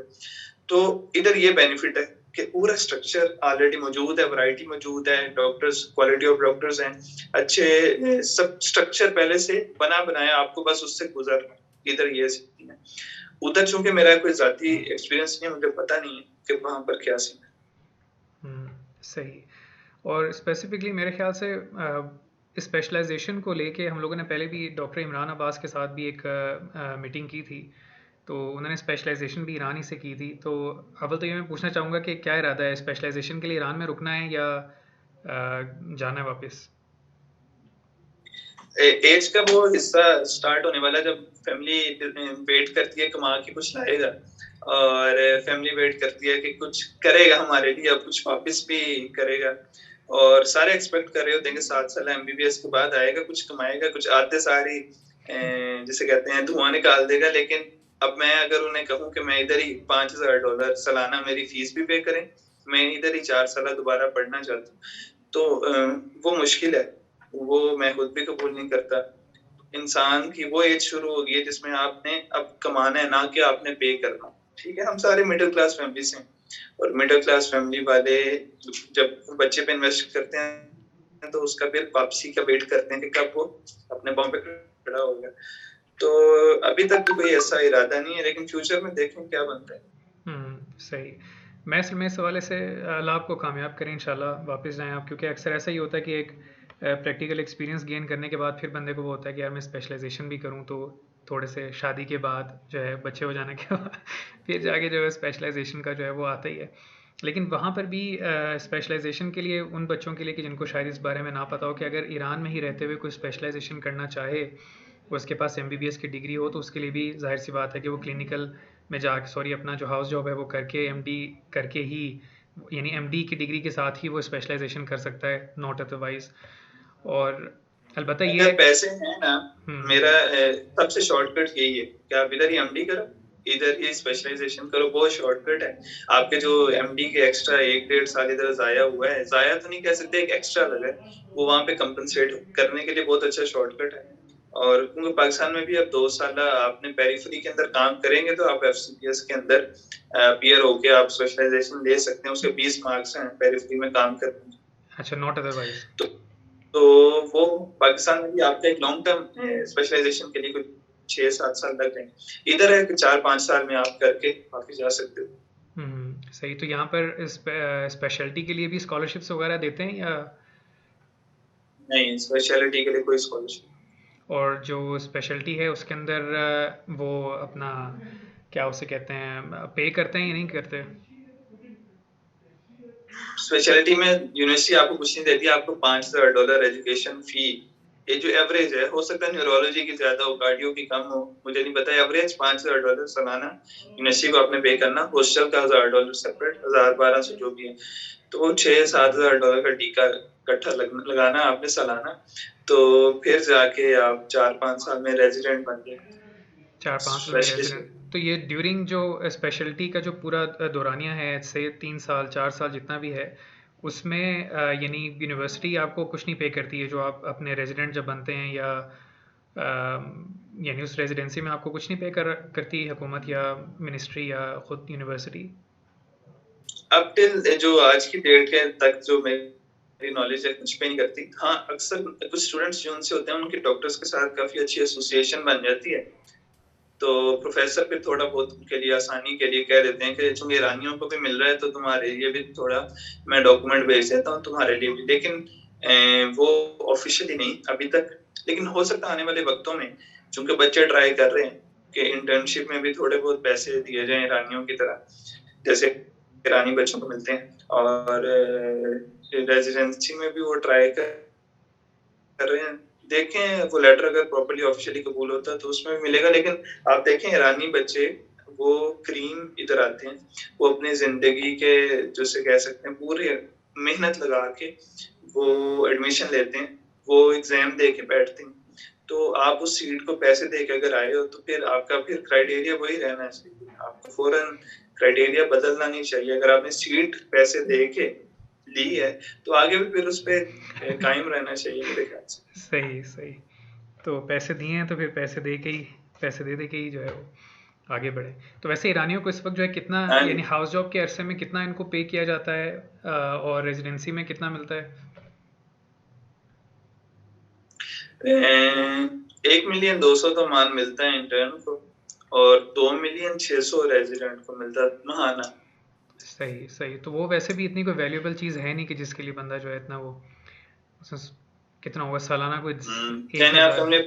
तो इधर ये बेनिफिट है कि पूरा स्ट्रक्चर ऑलरेडी मौजूद है, वैरायटी मौजूद है, डॉक्टर्स, क्वालिटी ऑफ डॉक्टर्स हैं अच्छे, सब स्ट्रक्चर पहले से बना बनाया, आपको बस उससे गुजरना। इधर ये सीन है। उधर चूंकि मेरा कोई जाती एक्सपीरियंस नहीं है, मुझे पता नहीं है कि वहां पर क्या सीन है। सही। और स्पेसिफिकली मेरे ख्याल से स्पेशलाइजेशन को लेके हम लोगों ने पहले भी डॉक्टर इमरान अब्बास के साथ भी एक मीटिंग की थी, तो उन्होंने स्पेशलाइजेशन भी ईरान ही से की थी। तो अव्वल तो ये मैं पूछना चाहूँगा कि क्या इरादा है, स्पेशलाइजेशन के लिए ईरान में रुकना है या जाना है वापस? एज का वो हिस्सा स्टार्ट होने वाला जब फैमिली वेट करती है कमा के कुछ लाएगा, और फैमिली वेट करती है कि कुछ करेगा हमारे लिए, अब कुछ वापस भी करेगा, और सारे एक्सपेक्ट कर रहे होते हैं कि 7 साल एमबीबीएस के बाद आएगा, कुछ कमाएगा, कुछ आते सारी जिसे कहते हैं धुआं निकाल देगा। लेकिन अब मैं अगर उन्हें कहूँ कि मैं इधर ही $5,000 सालाना मेरी फीस भी पे करें, मैं इधर ही 4 साल दोबारा पढ़ना चाहता हूँ, तो वो मुश्किल है, वो मैं खुद भी कबूल नहीं करता। इंसान की वो एज शुरू हो गई है जिसमें आपने अब कमाना है, ना कि आपने पे करना। ठीक है, हम सारे मिडिल क्लास फैमिली से हैं, और मिडिल क्लास फैमिली वाले जब बच्चे पे इन्वेस्ट करते हैं तो उसका फिर वापसी का वेट करते हैं कि कब वो अपने पाँव पे खड़ा होगा। तो अभी तक तो कोई ऐसा इरादा नहीं है, लेकिन फ्यूचर में देखें क्या बनता है। सही। मैं असल में इस हवाले से अल्लाह आपको कामयाब करें इंशाल्लाह, वापस जाएं आप, क्योंकि अक्सर ऐसा ही होता है कि एक प्रैक्टिकल एक्सपीरियंस गेन करने के बाद फिर बंदे को वो होता है कि यार मैं स्पेशलाइजेशन भी करूं, तो थोड़े से शादी के बाद जो है, बच्चे हो जाने के बाद फिर जाके जो है स्पेशलाइजेशन का जो है वो आता ही है। लेकिन वहाँ पर भी स्पेशलाइजेशन के लिए उन बच्चों के लिए कि जिनको शायद इस बारे में ना पता हो, कि अगर ईरान में ही रहते हुए कोई स्पेशलाइजेशन करना चाहे, उसके पास एमबीबीएस की डिग्री हो, तो उसके लिए भी जाहिर सी बात है कि वो क्लिनिकल में जाके, सॉरी, अपना जो हाउस जॉब है वो करके एमडी करके ही, यानी एमडी की डिग्री के साथ ही वो स्पेशलाइजेशन कर सकता है, नॉट अदरवाइज। और अलबत्ता ये अगर पैसे हैं ना, हम्म मेरा सबसे शॉर्टकट यही है कि आप इधर ही एमडी करो, इधर ही स्पेशलाइजेशन करो, बहुत शॉर्टकट है। आपके जो एमडी के एक्स्ट्रा 1-1.5 साल इधर जाया हुआ है, जाया तो नहीं कह सकते, एक एक्स्ट्रा लगा है, वो वहाँ पे कंपनसेट करने के लिए बहुत अच्छा शॉर्टकट है। और क्योंकि पाकिस्तान में भी अब 2 साल आपने पेरिफेरी के अंदर काम करेंगे तो आप एफसीपीएस के अंदर पीयर होके आप स्पेशलाइजेशन ले सकते हैं, उसके 20 मार्क्स हैं पेरिफेरी में काम करने के। अच्छा, नॉट अदरवाइज। तो वो पाकिस्तान में भी आपका एक लॉन्ग टर्म स्पेशलाइजेशन के लिए कुछ 6-7 साल लग जाएंगे, इधर है कि 4-5 साल में आप करके वापस जा सकते हो। सही। तो यहाँ पर स्पेशलिटी के लिए भी स्कॉलरशिप्स वगैरह देते हैं या? नहीं, स्पेशलिटी के लिए कोई स्कॉलरशिप। और जो स्पेशलिटी है उसके अंदर वो अपना क्या उसे कहते हैं, पे करते हैं या नहीं करते? स्पेशलिटी में यूनिवर्सिटी आपको कुछ नहीं देती, आपको $5,000 एजुकेशन फी, ये जो एवरेज है, हो सकता है न्यूरोलॉजी की ज्यादा हो, कार्डियो की कम हो, मुझे नहीं पता। एवरेज $5,000 सालाना यूनिवर्सिटी को आपने पे करना, हॉस्टल का $1,000 सेपरेट, 1,000-1,200 जो भी है, तो वो $6,000-7,000 का टीका इकट्ठा लगाना आपने सालाना। तो फिर जाके आप 4-5 साल में रेजिडेंट बन गए 4-5 साल में स्पेशलिस्ट। रेजिडेंट। तो ये ड्यूरिंग जो स्पेशलिटी का जो पूरा दौरानिया है, से 3 साल 4 साल जितना भी है, उसमें यानी यूनिवर्सिटी आपको कुछ नहीं पे करती है जो आप अपने रेजिडेंट जब बनते हैं, या यानी उस रेजिडेंसी में आपको कुछ नहीं पे करती हुकूमत या मिनिस्ट्री या खुद यूनिवर्सिटी? अब टिल जो आज की डेट के तक जो मेरी नॉलेज है, कुछ पे नहीं करती। हाँ, अक्सर कुछ स्टूडेंट्स जो उनसे होते हैं, उनके डॉक्टर्स के साथ काफी अच्छी एसोसिएशन बन जाती है, तो प्रोफेसर फिर थोड़ा बहुत उनके लिए आसानी के लिए कह देते हैं कि चूंकि ईरानियों को भी मिल रहा है तो तुम्हारे लिए भी थोड़ा मैं डॉक्यूमेंट भेज देता हूँ तुम्हारे लिए भी, लेकिन वो ऑफिशियली नहीं अभी तक। लेकिन हो सकता है आने वाले वक्तों में, चूंकि बच्चे ट्राई कर रहे हैं कि इंटर्नशिप में भी थोड़े बहुत पैसे दिए जाएं ईरानियों की तरह, जैसे ईरानी बच्चों को मिलते हैं, और रेजिडेंसी में भी वो ट्राई कर रहे हैं। देखें वो लेटर अगर प्रॉपर्ली ऑफिशियली कबूल होता है तो उसमें भी मिलेगा। लेकिन आप देखें ईरानी बच्चे वो क्रीम इधर आते हैं, वो अपनी जिंदगी के जैसे कह सकते हैं पूरी मेहनत लगा के वो एडमिशन लेते हैं, वो एग्जाम दे के बैठते हैं। तो आप उस सीट को पैसे दे के अगर आए हो तो फिर आपका फिर क्राइटेरिया वही रहना चाहिए, आपको फौरन क्राइटेरिया बदलना नहीं चाहिए। अगर आपने सीट पैसे दे के ली है तो आगे भी फिर उस पर कायम रहना चाहिए मेरे ख्याल से। सही सही। तो पैसे दिए हैं तो फिर पैसे दे के ही, पैसे दे के ही जो है वो आगे बढ़े। तो वैसे ईरानियों को इस वक्त जो है कितना, हाँ यानी हाउस जॉब के अरसे में कितना इनको पे किया जाता है, और रेजिडेंसी में कितना मिलता है? 1,200,000 तो मान मिलता है इंटर्न को, और 2,600,000 रेजिडेंट को मिलता है महाना। सही सही। तो वो वैसे भी इतनी कोई वैल्यूएबल चीज़ है नहीं कि जिसके लिए बंदा जो है इतना वो, कितना होगा सालाना, कोई एक कहने आप हजार हमने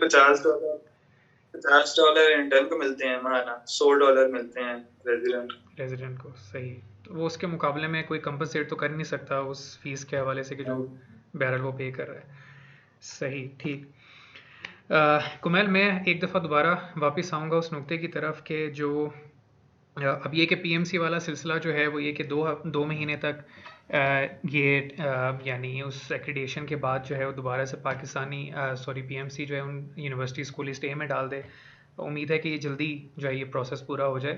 $50 इंटर्न को मिलते हैं महाना, $100 मिलते हैं रेजिडेंट। रेजिडेंट को। सही। तो वो उसके मुकाबले में कोई कंपनसेट तो कर नहीं सकता उस फीस के हवाले से कि जो बहरहाल वो पे कर रहा है। सही, ठीक। कुमैल, मैं एक दफ़ा दोबारा वापस आऊँगा उस नुक्ते की तरफ कि जो अब ये कि पीएमसी वाला सिलसिला जो है वो ये कि 2 महीने तक यानी उस एक्रीडेशन के बाद जो है वो दोबारा से पीएमसी जो है उन यूनिवर्सिटीज़ को स्टे में डाल दे। उम्मीद है कि ये जल्दी जो है ये प्रोसेस पूरा हो जाए।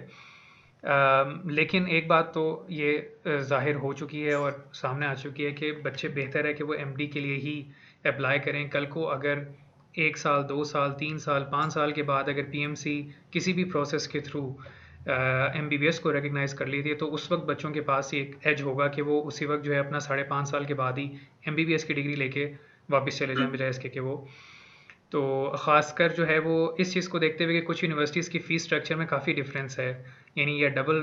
लेकिन एक बात तो ये ज़ाहिर हो चुकी है और सामने आ चुकी है कि बच्चे बेहतर है कि वो एमडी के लिए ही अप्लाई करें। कल को अगर 1 साल 2 साल 3 साल 5 साल के बाद अगर पीएमसी किसी भी प्रोसेस के थ्रू एमबीबीएस को रिकग्नाइज़ कर लेती है तो उस वक्त बच्चों के पास एक एज होगा कि वो उसी वक्त जो है अपना 5.5 साल के बाद ही एमबीबीएस की डिग्री लेके वापस चले जाएं, बजाय इसके कि वो तो ख़ासकर जो है वो इस चीज़ को देखते हुए कि कुछ यूनिवर्सिटीज़ की फ़ीस स्ट्रक्चर में काफ़ी डिफरेंस है, यानी या डबल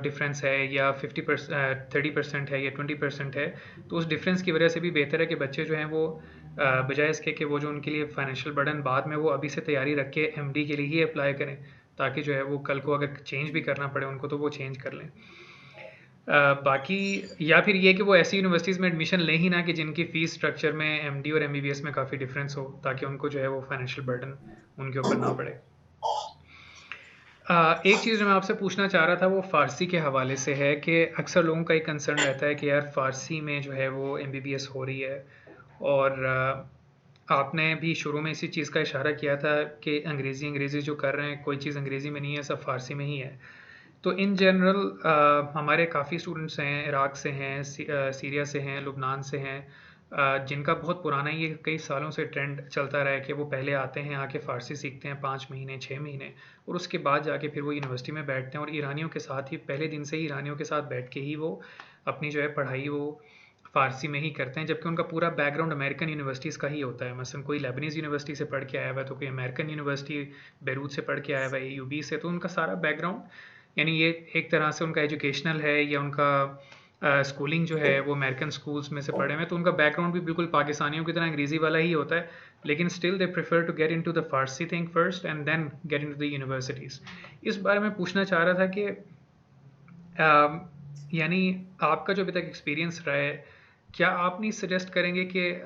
डिफरेंस है या 30% है या 20% है। तो उस डिफरेंस की वजह से भी बेहतर है कि बच्चे जो हैं वो बजाय इसके कि वो जो उनके लिए फाइनेंशियल बर्डन बाद में वो अभी से तैयारी रख के एमडी के लिए ही अप्लाई करें, ताकि जो है वो कल को अगर चेंज भी करना पड़े उनको तो वो चेंज कर लें। बाकी या फिर ये कि वो ऐसी यूनिवर्सिटीज़ में एडमिशन लें ही ना कि जिनकी फ़ीस स्ट्रक्चर में एमडी और एमबीबीएस में काफ़ी डिफरेंस हो, ताकि उनको जो है वो फाइनेंशियल बर्डन उनके ऊपर ना पड़े। एक चीज़ जो मैं आपसे पूछना चाह रहा था वो फ़ारसी के हवाले से है कि अक्सर लोगों का एक कंसर्न रहता है कि यार फ़ारसी में जो है वो एमबीबीएस हो रही है, और आपने भी शुरू में इसी चीज़ का इशारा किया था कि अंग्रेज़ी जो कर रहे हैं कोई चीज़ अंग्रेज़ी में नहीं है, सब फ़ारसी में ही है। तो इन जनरल हमारे काफ़ी स्टूडेंट्स हैं, इराक से हैं, सीरिया से हैं, लुबनान से हैं, जिनका बहुत पुराना ये कई सालों से ट्रेंड चलता रहा है कि वो पहले आते हैं, आके फ़ारसी सीखते हैं 5 महीने 6 महीने, और उसके बाद जाके फिर वो यूनिवर्सिटी में बैठते हैं और ईरानियों के साथ ही पहले दिन से ही ईरानियों के साथ बैठ के ही वो अपनी जो है पढ़ाई वो फ़ारसी में ही करते हैं, जबकि उनका पूरा बैकग्राउंड अमेरिकन यूनिवर्सिटीज़ का ही होता है। मसलन कोई लेबनीज़ यूनिवर्सिटी से पढ़ के आया हुआ है, तो कोई अमेरिकन यूनिवर्सिटी बेरूत से पढ़ के आया हुआ है, एयूबी से, तो उनका सारा बैकग्राउंड, यानी ये एक तरह से उनका एजुकेशनल है या उनका स्कूलिंग जो है वो अमेरिकन स्कूल्स में से पढ़े हुए हैं, तो उनका बैकग्राउंड भी बिल्कुल पाकिस्तानियों की तरह अंग्रेज़ी वाला ही होता है, लेकिन still they prefer to get into the Farsi thing first and then get into the universities. इस बारे में पूछना चाह रहा था कि यानी आपका जो अभी तक एक्सपीरियंस रहा है, क्या आप नहीं सजेस्ट करेंगे कि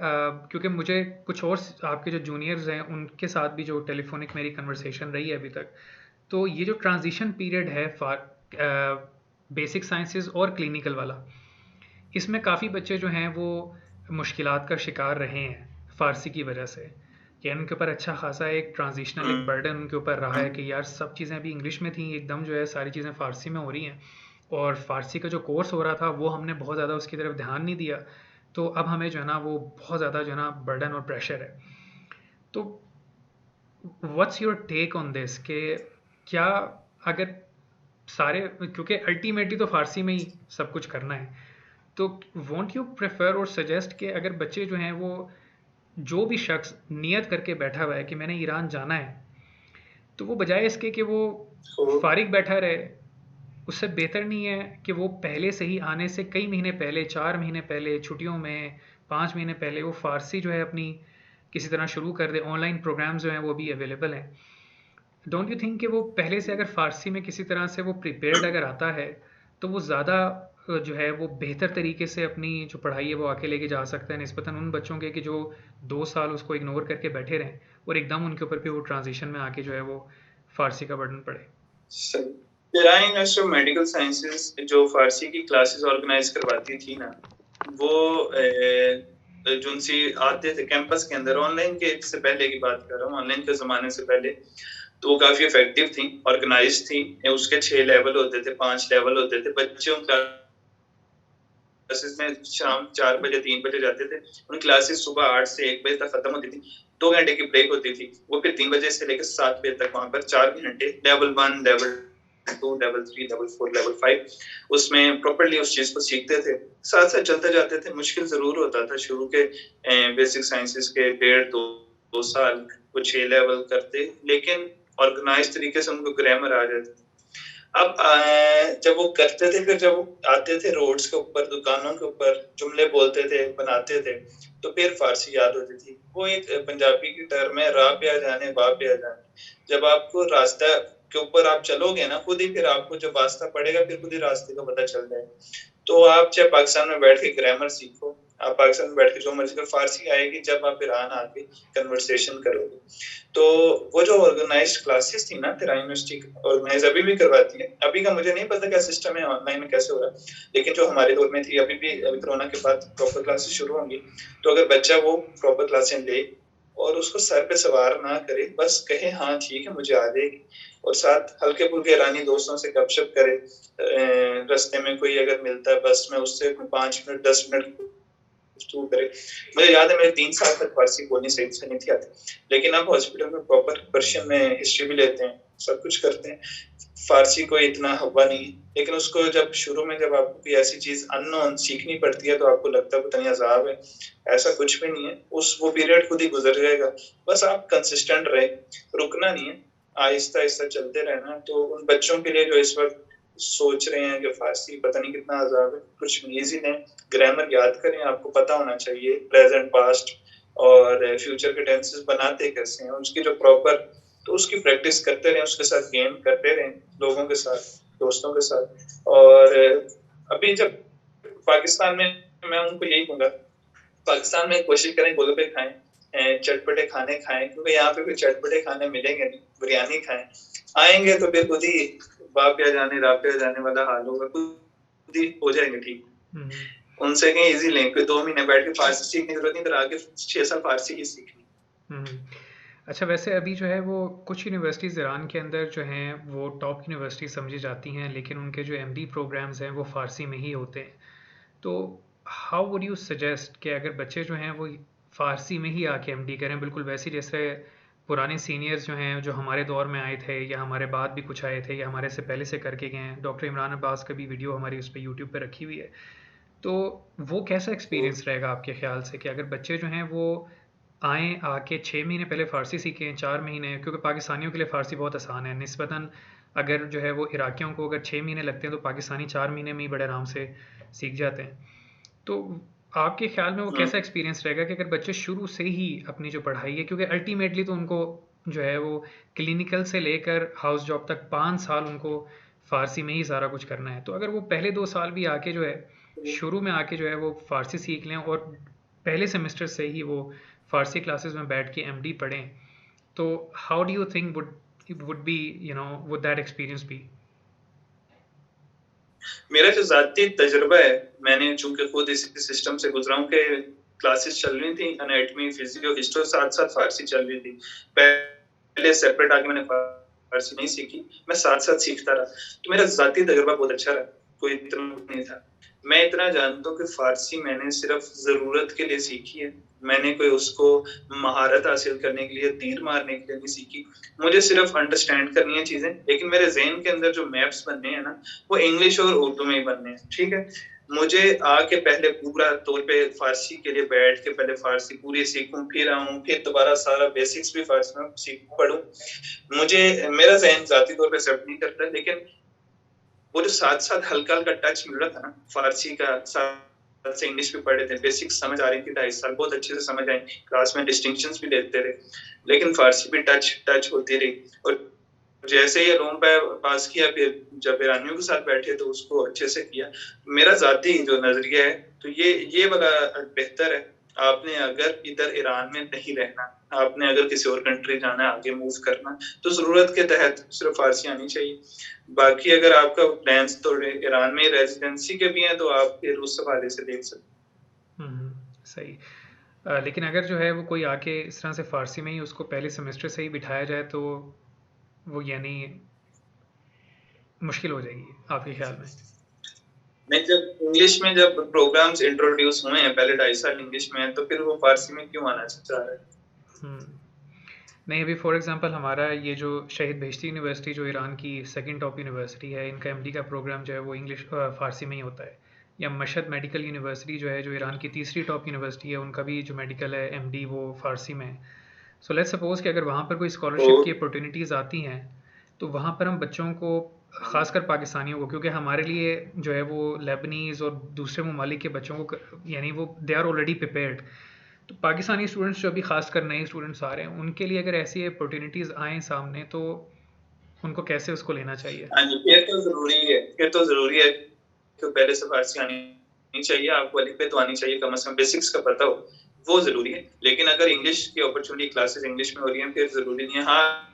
क्योंकि मुझे कुछ और आपके जो जूनियर्स हैं उनके साथ भी जो टेलीफोनिक मेरी कन्वर्सेशन रही है अभी तक, तो ये जो ट्रांजिशन पीरियड है बेसिक साइंसेस और क्लिनिकल वाला, इसमें काफ़ी बच्चे जो हैं वो मुश्किलात का शिकार रहे हैं फ़ारसी की वजह से, कि उनके ऊपर अच्छा खासा एक ट्रांजिशनल एक बर्डन उनके ऊपर रहा है कि यार सब चीज़ें अभी इंग्लिश में थी, एकदम जो है सारी चीज़ें फ़ारसी में हो रही हैं, और फ़ारसी का जो कोर्स हो रहा था वो हमने बहुत ज़्यादा उसकी तरफ ध्यान नहीं दिया, तो अब हमें जो है ना वो बहुत ज़्यादा जो है ना बर्डन और प्रेशर है। तो what's your take on this कि क्या अगर सारे, क्योंकि अल्टीमेटली तो फारसी में ही सब कुछ करना है, तो वॉन्ट यू प्रेफर और सजेस्ट कि अगर बच्चे जो हैं वो जो भी शख्स नियत करके बैठा हुआ है कि मैंने ईरान जाना है, तो वो बजाय इसके कि वो फारिग बैठा रहे, उससे बेहतर नहीं है कि वो पहले से ही आने से कई महीने पहले 4 महीने पहले छुट्टियों में 5 महीने पहले वो फारसी जो है अपनी किसी तरह शुरू कर दे। ऑनलाइन प्रोग्राम्स जो हैं वो भी अवेलेबल हैं। डोंट यू थिंक कि वो पहले से अगर फारसी में किसी तरह से वो प्रिपेयर्ड अगर आता है तो वो ज़्यादा जो है वो बेहतर तरीके से अपनी जो पढ़ाई है वो आके लेके जा सकता है, निस्बतन उन बच्चों के कि जो 2 साल उसको इग्नोर करके बैठे रहें और एकदम उनके ऊपर भी वो ट्रांजिशन में आके जो है वो फारसी का बर्डन पड़े। सही। तेरा यूनिवर्सिटी ऑफ मेडिकल साइंसेज जो फारसी की क्लासेस ऑर्गेनाइज करवाती थी ना, वो जो उनसे आते थे कैंपस के अंदर, ऑनलाइन के से पहले की बात कर रहा हूँ, ऑनलाइन के ज़माने से पहले, तो वो काफ़ी इफेक्टिव थी, ऑर्गेनाइज थी। उसके 6 लेवल होते थे, 5 लेवल होते थे। बच्चों क्लासेस में शाम 4 बजे 3 बजे जाते थे। उन क्लासेस सुबह 8 से 1 बजे तक खत्म होती थी। 2 घंटे की ब्रेक होती थी। वो फिर 3 बजे से लेकर 7 बजे तक वहाँ पर 4 घंटे level 1, level 2, level 3, level 4, level 5 उसमें प्रॉपर्ली उस चीज़ को सीखते थे। साथ-साथ चलते जाते थे। मुश्किल ज़रूर होता था शुरू के बेसिक साइंसेस के 1.5-2 साल वो 6 लेवल करते, लेकिन ऑर्गेनाइज तरीके से उनको ग्रामर आ जाती थी। अब जब वो करते थे, फिर जब वो आते थे रोड्स के ऊपर, दुकानों के ऊपर जुमले बोलते थे, बनाते थे, तो फिर फारसी याद होती थी। वो एक पंजाबी की टर्म है, राह पे आ जाने, वाह पे आ जाने। जब आपको रास्ता के ऊपर आप चलोगे ना, खुद ही फिर आपको जब रास्ता पड़ेगा, फिर खुद ही रास्ते का पता चल जाएगा। तो आप चाहे पाकिस्तान में बैठ के ग्रामर सीखो, आप पाकिस्तान में बैठ के जो मर्जी करो, फारसी आएगी जब आप ईरान आके कन्वर्सेशन करोगे। तो वो जो ऑर्गेनाइज्ड क्लासेस थी ना, तेरा यूनिवर्सिटी ऑर्गेनाइज अभी भी करवाती है। अभी का मुझे नहीं पता क्या सिस्टम है ऑनलाइन में कैसे हो रहा है, लेकिन जो हमारे दौर में थी, अभी भी अभी कोरोना के बाद प्रॉपर क्लासेस शुरू होंगी, तो अगर बच्चा वो प्रॉपर क्लासें ले और उसको सर पे सवार ना करे, बस कहे हाँ ठीक है मुझे आ जाएगी, और साथ हल्के फुल्के ईरानी दोस्तों से गपशप करे। रास्ते में कोई अगर मिलता है बस में, उससे 5 मिनट 10 मिनट गुफ्तगू करे। मुझे याद है मेरे 3 साल तक फारसी बोलनी सही से नहीं थी आती, लेकिन अब हॉस्पिटल में प्रॉपर पर्शियन में हिस्ट्री भी लेते हैं, सब कुछ करते हैं। फारसी कोई इतना हवा नहीं, लेकिन उसको जब शुरू में जब आपको कोई ऐसी चीज अननोन सीखनी पड़ती है तो आपको लगता है पता नहीं अजाब है। ऐसा कुछ भी नहीं है, वो पीरियड खुद ही गुजर जाएगा। बस आप कंसिस्टेंट रहे, रुकना नहीं है, आहिस्ता आहिस्ता चलते रहना। तो उन बच्चों के लिए जो इस वक्त सोच रहे हैं कि फारसी पता नहीं कितना अजाब है, कुछ इजी नहीं। ग्रामर याद करें, आपको पता होना चाहिए प्रेजेंट पास्ट और फ्यूचर के टेंसेस बनाते कैसे हैं, उसकी जो प्रॉपर, तो उसकी प्रैक्टिस करते रहें, उसके साथ गेम करते रहें, लोगों के साथ, दोस्तों के साथ। और अभी जब पाकिस्तान में, मैं उनको यही कहूँगा, पाकिस्तान में कोशिश करें गोलगप्पे खाएं, चटपटे खाने खाएं, क्योंकि यहाँ पे भी चटपटे खाने मिलेंगे नहीं। बिरयानी खाएं, आएंगे तो फिर खुद ही बाप या जाने राप या जाने वाला हाल होगा, खुद ही हो जाएंगे ठीक। उनसे कहीं इजी लें, कोई 2 महीने बैठ के फारसी सीखने की जरूरत नहीं, फिर आगे 6 साल फारसी ही सीखनी। अच्छा, वैसे अभी जो है वो कुछ यूनिवर्सिटीज़ ईरान के अंदर जो हैं वो टॉप यूनिवर्सिटी समझी जाती हैं, लेकिन उनके जो एमडी प्रोग्राम्स हैं वो फ़ारसी में ही होते हैं। तो हाउ वुड यू सजेस्ट कि अगर बच्चे जो हैं वो फ़ारसी में ही आके एमडी करें, बिल्कुल वैसे जैसे पुराने सीनियर्स जो हैं, जो हमारे दौर में आए थे या हमारे बाद भी कुछ आए थे या हमारे से पहले से करके गए हैं। डॉक्टर इमरान अब्बास का भी वीडियो हमारी उस पर यूट्यूब पर रखी हुई है। तो वो कैसा एक्सपीरियंस रहेगा आपके ख्याल से कि अगर बच्चे जो हैं वो आएँ, आके 6 महीने पहले फ़ारसी सीखें, 4 महीने, क्योंकि पाकिस्तानियों के लिए फ़ारसी बहुत आसान है निस्बतन। अगर जो है वो इराकियों को अगर 6 महीने लगते हैं तो पाकिस्तानी 4 महीने में ही बड़े आराम से सीख जाते हैं। तो आपके ख्याल में वो कैसा एक्सपीरियंस रहेगा कि अगर बच्चे शुरू से ही अपनी जो पढ़ाई है, क्योंकि अल्टीमेटली तो उनको जो है वो क्लिनिकल से लेकर हाउस जॉब तक 5 साल उनको फ़ारसी में ही सारा कुछ करना है। तो अगर वो पहले 2 साल भी आके जो है शुरू में आके जो है वो फ़ारसी सीख लें और पहले सेमेस्टर से ही वो फ़ारसी क्लासेस में बैठ के एमडी पढ़ें, तो how do you think would be would that experience be? मेरा जो ज़ाती तजुर्बा है, मैंने चूंकि खुद इस सिस्टम से गुजरा हूँ कि क्लासेस चल रही थी, एनाटॉमी, फिजियो, हिस्ट्री, साथ-साथ फारसी चल रही थी। पहले सेपरेट आके मैंने फारसी नहीं सीखी, मैं साथ-साथ सीखता रहा, तो मेरा ज़ाती तजुर्बा बहुत अच्छा रहा, कोई इतना नहीं था। मैं इतना जानता हूँ कि फारसी मैंने सिर्फ ज़रूरत के लिए सीखी है, मैंने कोई उसको महारत हासिल करने के लिए, तीर मारने के लिए नहीं सीखी। मुझे सिर्फ अंडरस्टैंड करनी है चीज़ें, लेकिन मेरे ज़हन के अंदर जो मैप्स बनने हैं ना, वो इंग्लिश और उर्दू में ही बनने हैं, ठीक है? मुझे आके पहले पूरा तौर पे फारसी के लिए बैठ के पहले फारसी पूरी सीखूं, फिर आऊं, फिर दोबारा सारा बेसिक्स भी फारसी में सीखूं, पढूं। मुझे, मेरा ज़हन ज़ाती तौर पे एक्सेप्ट नहीं करता, लेकिन वो जो साथ-साथ हल्का-हल्का टच मिल रहा था ना, फारसी का साथ से इंग्लिश भी पढ़ रहे थे, बेसिक्स समझ आ रही थी, 2.5 साल बहुत अच्छे से समझ आई, क्लास में डिस्टिंक्शंस भी लेते रहे, लेकिन फारसी भी टच होती रही। और जैसे ही रूम पे पास किया, फिर जब ईरानियों के साथ बैठे तो उसको अच्छे से किया। मेरा ज़ाती जो नज़रिया है, तो ये वाला बेहतर है। आपने अगर इधर ईरान में नहीं रहना, आपने अगर किसी और कंट्री जाना है, आगे मूव करना, तो ज़रूरत के तहत सिर्फ फारसी आनी चाहिए। बाकी अगर आपका प्लान्स तो ईरान में रेजिडेंसी के भी हैं, तो आप फिर उस हवाले से देख सकते। सही। लेकिन अगर जो है वो कोई आके इस तरह से फ़ारसी में ही उसको पहले सेमेस्टर से ही बिठाया जाए तो वो यानी मुश्किल हो जाएगी आपके ख्याल में? नहीं, जब इंग्लिश में जब प्रोग्राम्स इंट्रोड्यूस हुए हैं, पहले 2.5 साल इंग्लिश में है, तो फिर वो फारसी में क्यों आना चाह रहा है? नहीं, अभी फॉर एग्जांपल हमारा ये जो शहीद बेहेश्ती यूनिवर्सिटी जो ईरान की सेकंड टॉप यूनिवर्सिटी है, इनका एमडी का प्रोग्राम जो है वो इंग्लिश फ़ारसी में ही होता है। या मशहद मेडिकल यूनिवर्सिटी जो है, जो ईरान की तीसरी टॉप यूनिवर्सिटी है, उनका भी जो मेडिकल है एमडी वो फ़ारसी में है। सो लेट्स सपोज़ कि अगर वहाँ पर कोई स्कॉलरशिप की अपॉर्चुनिटीज़ आती हैं, तो वहाँ पर हम बच्चों को, ख़ासकर पाकिस्तानियों को, क्योंकि हमारे लिए जो है वो लेबनीज़ और दूसरे ममालिक के बच्चों को यानी वो दे आर ऑलरेडी प्रिपेयर्ड, तो पाकिस्तानी स्टूडेंट्स जो अभी खासकर नए स्टूडेंट्स आ रहे हैं, उनके लिए अगर ऐसी अपॉर्चुनिटीज़ आएँ सामने, तो उनको कैसे उसको लेना चाहिए? हाँ जी, ये तो ज़रूरी है कि पहले से फारसी आनी चाहिए, आपको अलिफ तो आनी चाहिए, कम से कम बेसिक्स का पता हो, वो ज़रूरी है। लेकिन अगर इंग्लिश की अपॉर्चुनिटी क्लासेस इंग्लिश में हो रही हैं, फिर ज़रूरी नहीं है। हाँ,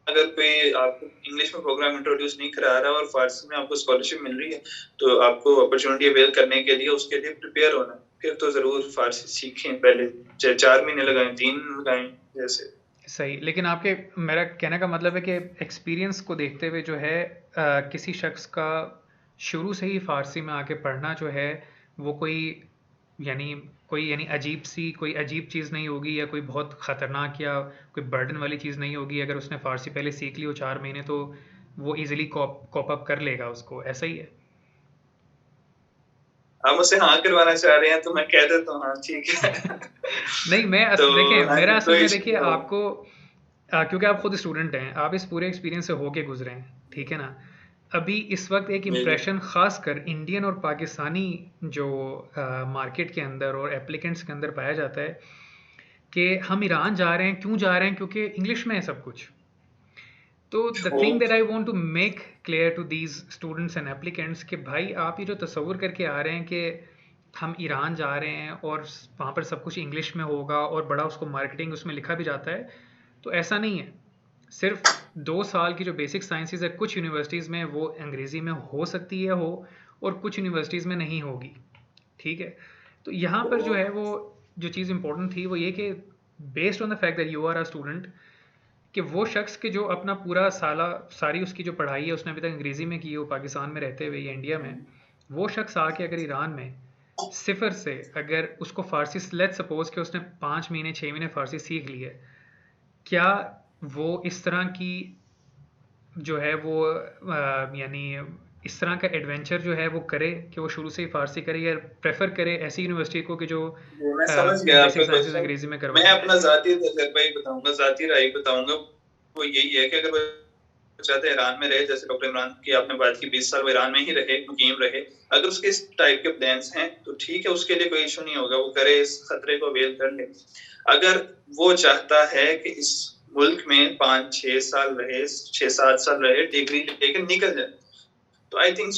अगर कोई आपको इंग्लिश में प्रोग्राम इंट्रोड्यूस नहीं करा रहा और फारसी में आपको स्कॉलरशिप मिल रही है, तो आपको अपॉर्चुनिटी अवेल करने के लिए उसके लिए प्रिपेयर होना है। फिर तो ज़रूर फ़ारसी सीखें, पहले चाहे 4 महीने लगाएँ, 3 लगाएँ जैसे। सही, लेकिन आपके मेरा कहने का मतलब है कि एक्सपीरियंस को देखते हुए जो है किसी शख्स का शुरू से ही फ़ारसी में आके पढ़ना जो है वो यानी यानी कोई अजीब चीज़ नहीं होगी या कोई बहुत ख़तरनाक या कोई बर्डन वाली चीज़ नहीं होगी। अगर उसने फ़ारसी पहले सीख ली हो 4 महीने तो वो इजीली कॉप अप कर लेगा उसको, ऐसा ही है। आप मुझसे हाँ करवाना चाह रहे हैं तो मैं कह देता हूँ हाँ ठीक है। नहीं, तो देखिए हाँ मेरा जी, असल कोई में, इशू देखिए नहीं होगा। आपको क्योंकि आप खुद स्टूडेंट हैं, आप इस पूरे एक्सपीरियंस से होके गुजरे हैं, ठीक है ना। अभी इस वक्त एक जी, जी। इम्प्रेशन खासकर इंडियन और पाकिस्तानी जो मार्केट के अंदर और एप्लीकेंट्स के अंदर पाया जाता है कि हम ईरान जा रहे हैं, क्यों जा रहे हैं, क्योंकि इंग्लिश में है सब कुछ। तो the thing that I want to make clear to these students and applicants कि भाई आप ये जो तस्वुर करके आ रहे हैं कि हम ईरान जा रहे हैं और वहाँ पर सब कुछ इंग्लिश में होगा और बड़ा उसको मार्केटिंग उसमें लिखा भी जाता है, तो ऐसा नहीं है। सिर्फ 2 साल की जो बेसिक साइंसेज है कुछ यूनिवर्सिटीज़ में वो अंग्रेज़ी में हो सकती है हो, और कुछ यूनिवर्सिटीज़ में नहीं होगी, ठीक है। तो यहाँ पर जो है वो जो चीज़ इंपॉर्टेंट थी वो ये कि based on the fact that you are a student, कि वो शख्स के जो अपना पूरा सारी उसकी जो पढ़ाई है उसने अभी तक अंग्रेज़ी में की हो पाकिस्तान में रहते हुए या इंडिया में, वो शख्स आके अगर ईरान में सिफर से अगर उसको फ़ारसी, लेट्स सपोज कि उसने 5 महीने 6 महीने फ़ारसी सीख ली है, क्या वो इस तरह की जो है वो यानी इस तरह का एडवेंचर जो है वो करे कि वो शुरू से ही फ़ारसी करे, या प्रेफर करे ऐसी यूनिवर्सिटी को कि जो जी, मैं समझ गया आपका बेसिक साइंसेज क्वेश्चन। अंग्रेज़ी में मैं करवाए। अपना ज़ाती तजुर्बा ही बताऊँगा, ज़ाती राय बताऊँगा। वो यही है कि अगर वो चाहता है ईरान में रहे, जैसे डॉक्टर इमरान की आपने बात की 20 साल वो ईरान में ही रहे, मुकीम रहे। अगर उसके इस टाइप के प्लान्स हैं, तो ठीक है, उसके लिए कोई इश्यू नहीं होगा, वो करे, इस खतरे को अवेल कर ले। अगर वो चाहता है कि इस मुल्क में 5-6 साल रहे, 6-7 साल रहे, डिग्री लेके निकल जाए, तो आई थिंक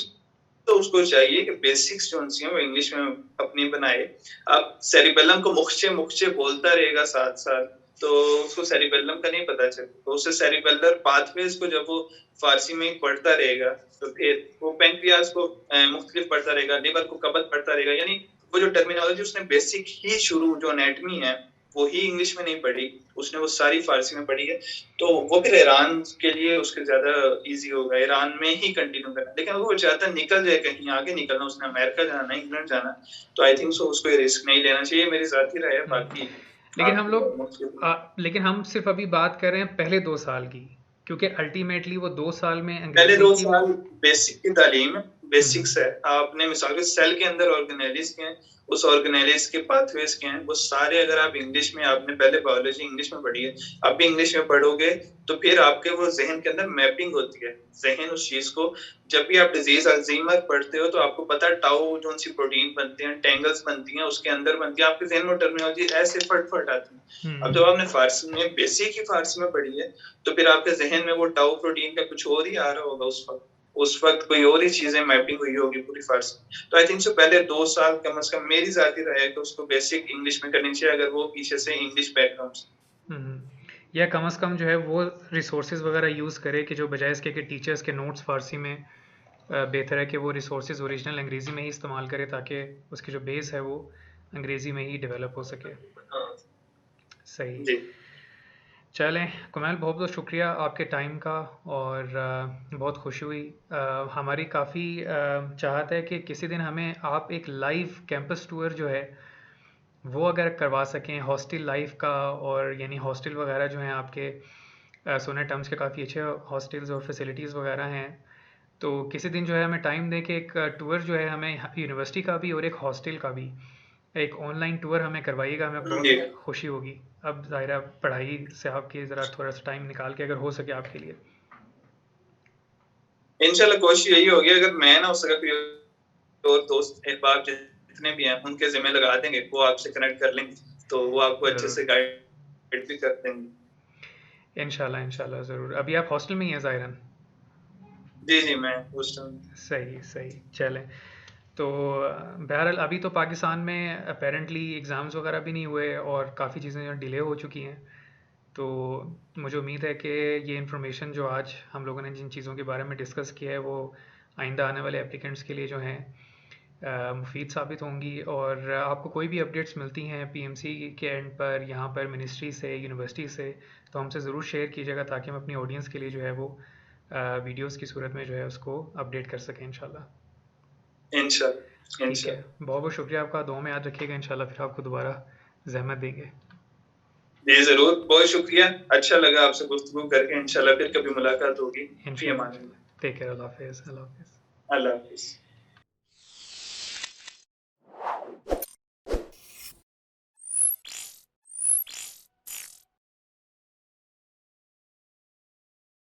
तो उसको चाहिए कि बेसिक्स जो-सी हैं वो इंग्लिश में अपनी बनाए। अब सेरिबेलम को मुखचे-मुखचे बोलता रहेगा 7 साल, तो उसको सेरिबेलम का नहीं पता चलेगा। तो उससे सेरिबेलर पाथवेज़ को जब वो फ़ारसी में ही पढ़ता रहेगा, तो फिर वो पैंक्रियाज़ को मुख्तलिफ पढ़ता रहेगा, लिवर को कबत पढ़ता रहेगा। यानी वो जो टर्मिनोलॉजी उसने बेसिक ही शुरू जो एनाटॉमी है, वो ही इंग्लिश में नहीं पढ़ी, उसने वो सारी फ़ारसी में पढ़ी है। तो वो फिर ईरान के लिए उसके ज़्यादा ईज़ी होगा, ईरान में ही कंटिन्यू करना। लेकिन अगर वो चाहता है निकल जाए, कहीं आगे निकलना, उसने अमेरिका जाना, इंग्लैंड जाना, तो आई थिंक सो उसको ये रिस्क नहीं लेना चाहिए, मेरी ज़ाती राय है। बाकी लेकिन हम आपकी लोग और मुख्तलिफ लेकिन हम सिर्फ अभी बात कर रहे हैं पहले 2 साल की, क्योंकि अल्टीमेटली वो 2 साल में पहले अंग्रेजी 2 की वो। साल बेसिक की तालीम है, हम्म, बेसिक्स है। आपने मिसाल के सेल के अंदर ऑर्गेनेलिज़ के हैं, उस ऑर्गेनेलिज़ के पाथवेज़ क्या हैं, वो सारे अगर आप इंग्लिश में, आपने पहले बायोलॉजी इंग्लिश में पढ़ी है, अब भी इंग्लिश में पढ़ोगे, तो फिर आपके वो ज़हन के अंदर मैपिंग होती है। ज़हन उस चीज़ को, जब भी आप डिज़ीज़ अल्ज़ीमर पढ़ते हो, तो आपको पता है टाउ कौन-सी प्रोटीन बनती हैं, टैंगल्स बनती हैं, उसके अंदर बनती है, आपके ज़हन में टर्मिनोलॉजी ऐसे फट-फट आती है। अब जब आपने फ़ारसी में बेसिक ही फ़ारसी में पढ़ी है, तो फिर आपके ज़हन में वो टाउ प्रोटीन का कुछ और ही आ रहा होगा उस वक़्त। उस वक़्त कोई और ही चीज़ें मैपिंग हुई होगी पूरी फ़ारसी। तो आई थिंक सो पहले 2 साल कम से कम मेरी ज़ाती राय है कि उसको बेसिक इंग्लिश में करनी चाहिए, अगर वो पीछे से इंग्लिश बैकग्राउंड से। या कम से कम जो है वो रिसोर्सेज वगैरह यूज़ करे कि जो बजाय इसके कि टीचर्स के नोट्स फ़ारसी में, बेहतर है कि वो रिसोर्सेज ओरिजिनल अंग्रेज़ी में ही इस्तेमाल करे ताकि उसकी जो बेस है वो अंग्रेज़ी में ही डेवलप हो सके। हाँ, सही। जी। चलें कुमैल, बहुत बहुत शुक्रिया आपके टाइम का, और बहुत खुशी हुई। हमारी काफ़ी चाहत है कि किसी दिन हमें आप एक लाइव कैंपस टूर जो है वो अगर करवा सकें हॉस्टल लाइफ का, और यानी हॉस्टल वगैरह जो हैं आपके सोने टर्म्स के काफ़ी अच्छे हॉस्टल्स और फैसिलिटीज़ वगैरह हैं। तो किसी दिन जो है हमें टाइम दे के एक टूर जो है हमें यूनिवर्सिटी का भी और एक हॉस्टल का भी एक ऑनलाइन टूर हमें करवाइएगा, हमें जी। बहुत खुशी होगी। अब ज़ाहिर है पढ़ाई से आपकी ज़रा थोड़ा सा टाइम निकाल के अगर हो सके आपके लिए। इंशाल्लाह कोशिश यही होगी, अगर मैं ना हो सका, कोई और दोस्त अहबाब जितने भी हैं, उनके ज़िम्मे लगा देंगे, वो आपसे कनेक्ट कर लेंगे, तो वो आपको अच्छे ज़रूर, से गाइड भी कर देंगे। इंशाल्लाह इंशाल्लाह ज़रूर। अभी आप हॉस्टल में ही हैं ज़ाहिरन? जी, जी, मैं उस टाइम सही सही, चलें। तो बहरहाल अभी तो पाकिस्तान में अपेरेंटली एग्ज़ाम्स वगैरह भी नहीं हुए और काफ़ी चीज़ें जो डिले हो चुकी हैं। तो मुझे उम्मीद है कि ये इन्फॉर्मेशन जो आज हम लोगों ने जिन चीज़ों के बारे में डिस्कस किया है वो आइंदा आने वाले एप्लीकेंट्स के लिए जो हैं मुफीद साबित होंगी। और आपको कोई भी अपडेट्स मिलती हैं पीएमसी के एंड पर, यहाँ पर मिनिस्ट्री से, यूनिवर्सिटी से, तो हमसे ज़रूर शेयर कीजिएगा ताकि हम अपनी ऑडियंस के लिए जो है वो वीडियोस की सूरत में जो है उसको अपडेट कर सकें इंशाल्लाह। इंशाल्लाह ठीक है, इंशाल्लाह। बहुत बहुत शुक्रिया आपका, दुआ में याद रखिएगा इंशाल्लाह, फिर आपको दोबारा जहमत देंगे। जी ज़रूर, बहुत शुक्रिया, अच्छा लगा आपसे गुफ्तगू करके, इंशाल्लाह फिर कभी मुलाकात होगी। फी इंशाल्लाह अमान अल्लाह। इंशाल्लाह। टेक केयर, अल्लाह हाफिज़, अल्लाह हाफिज़। अल्लाह हाफ़िज़।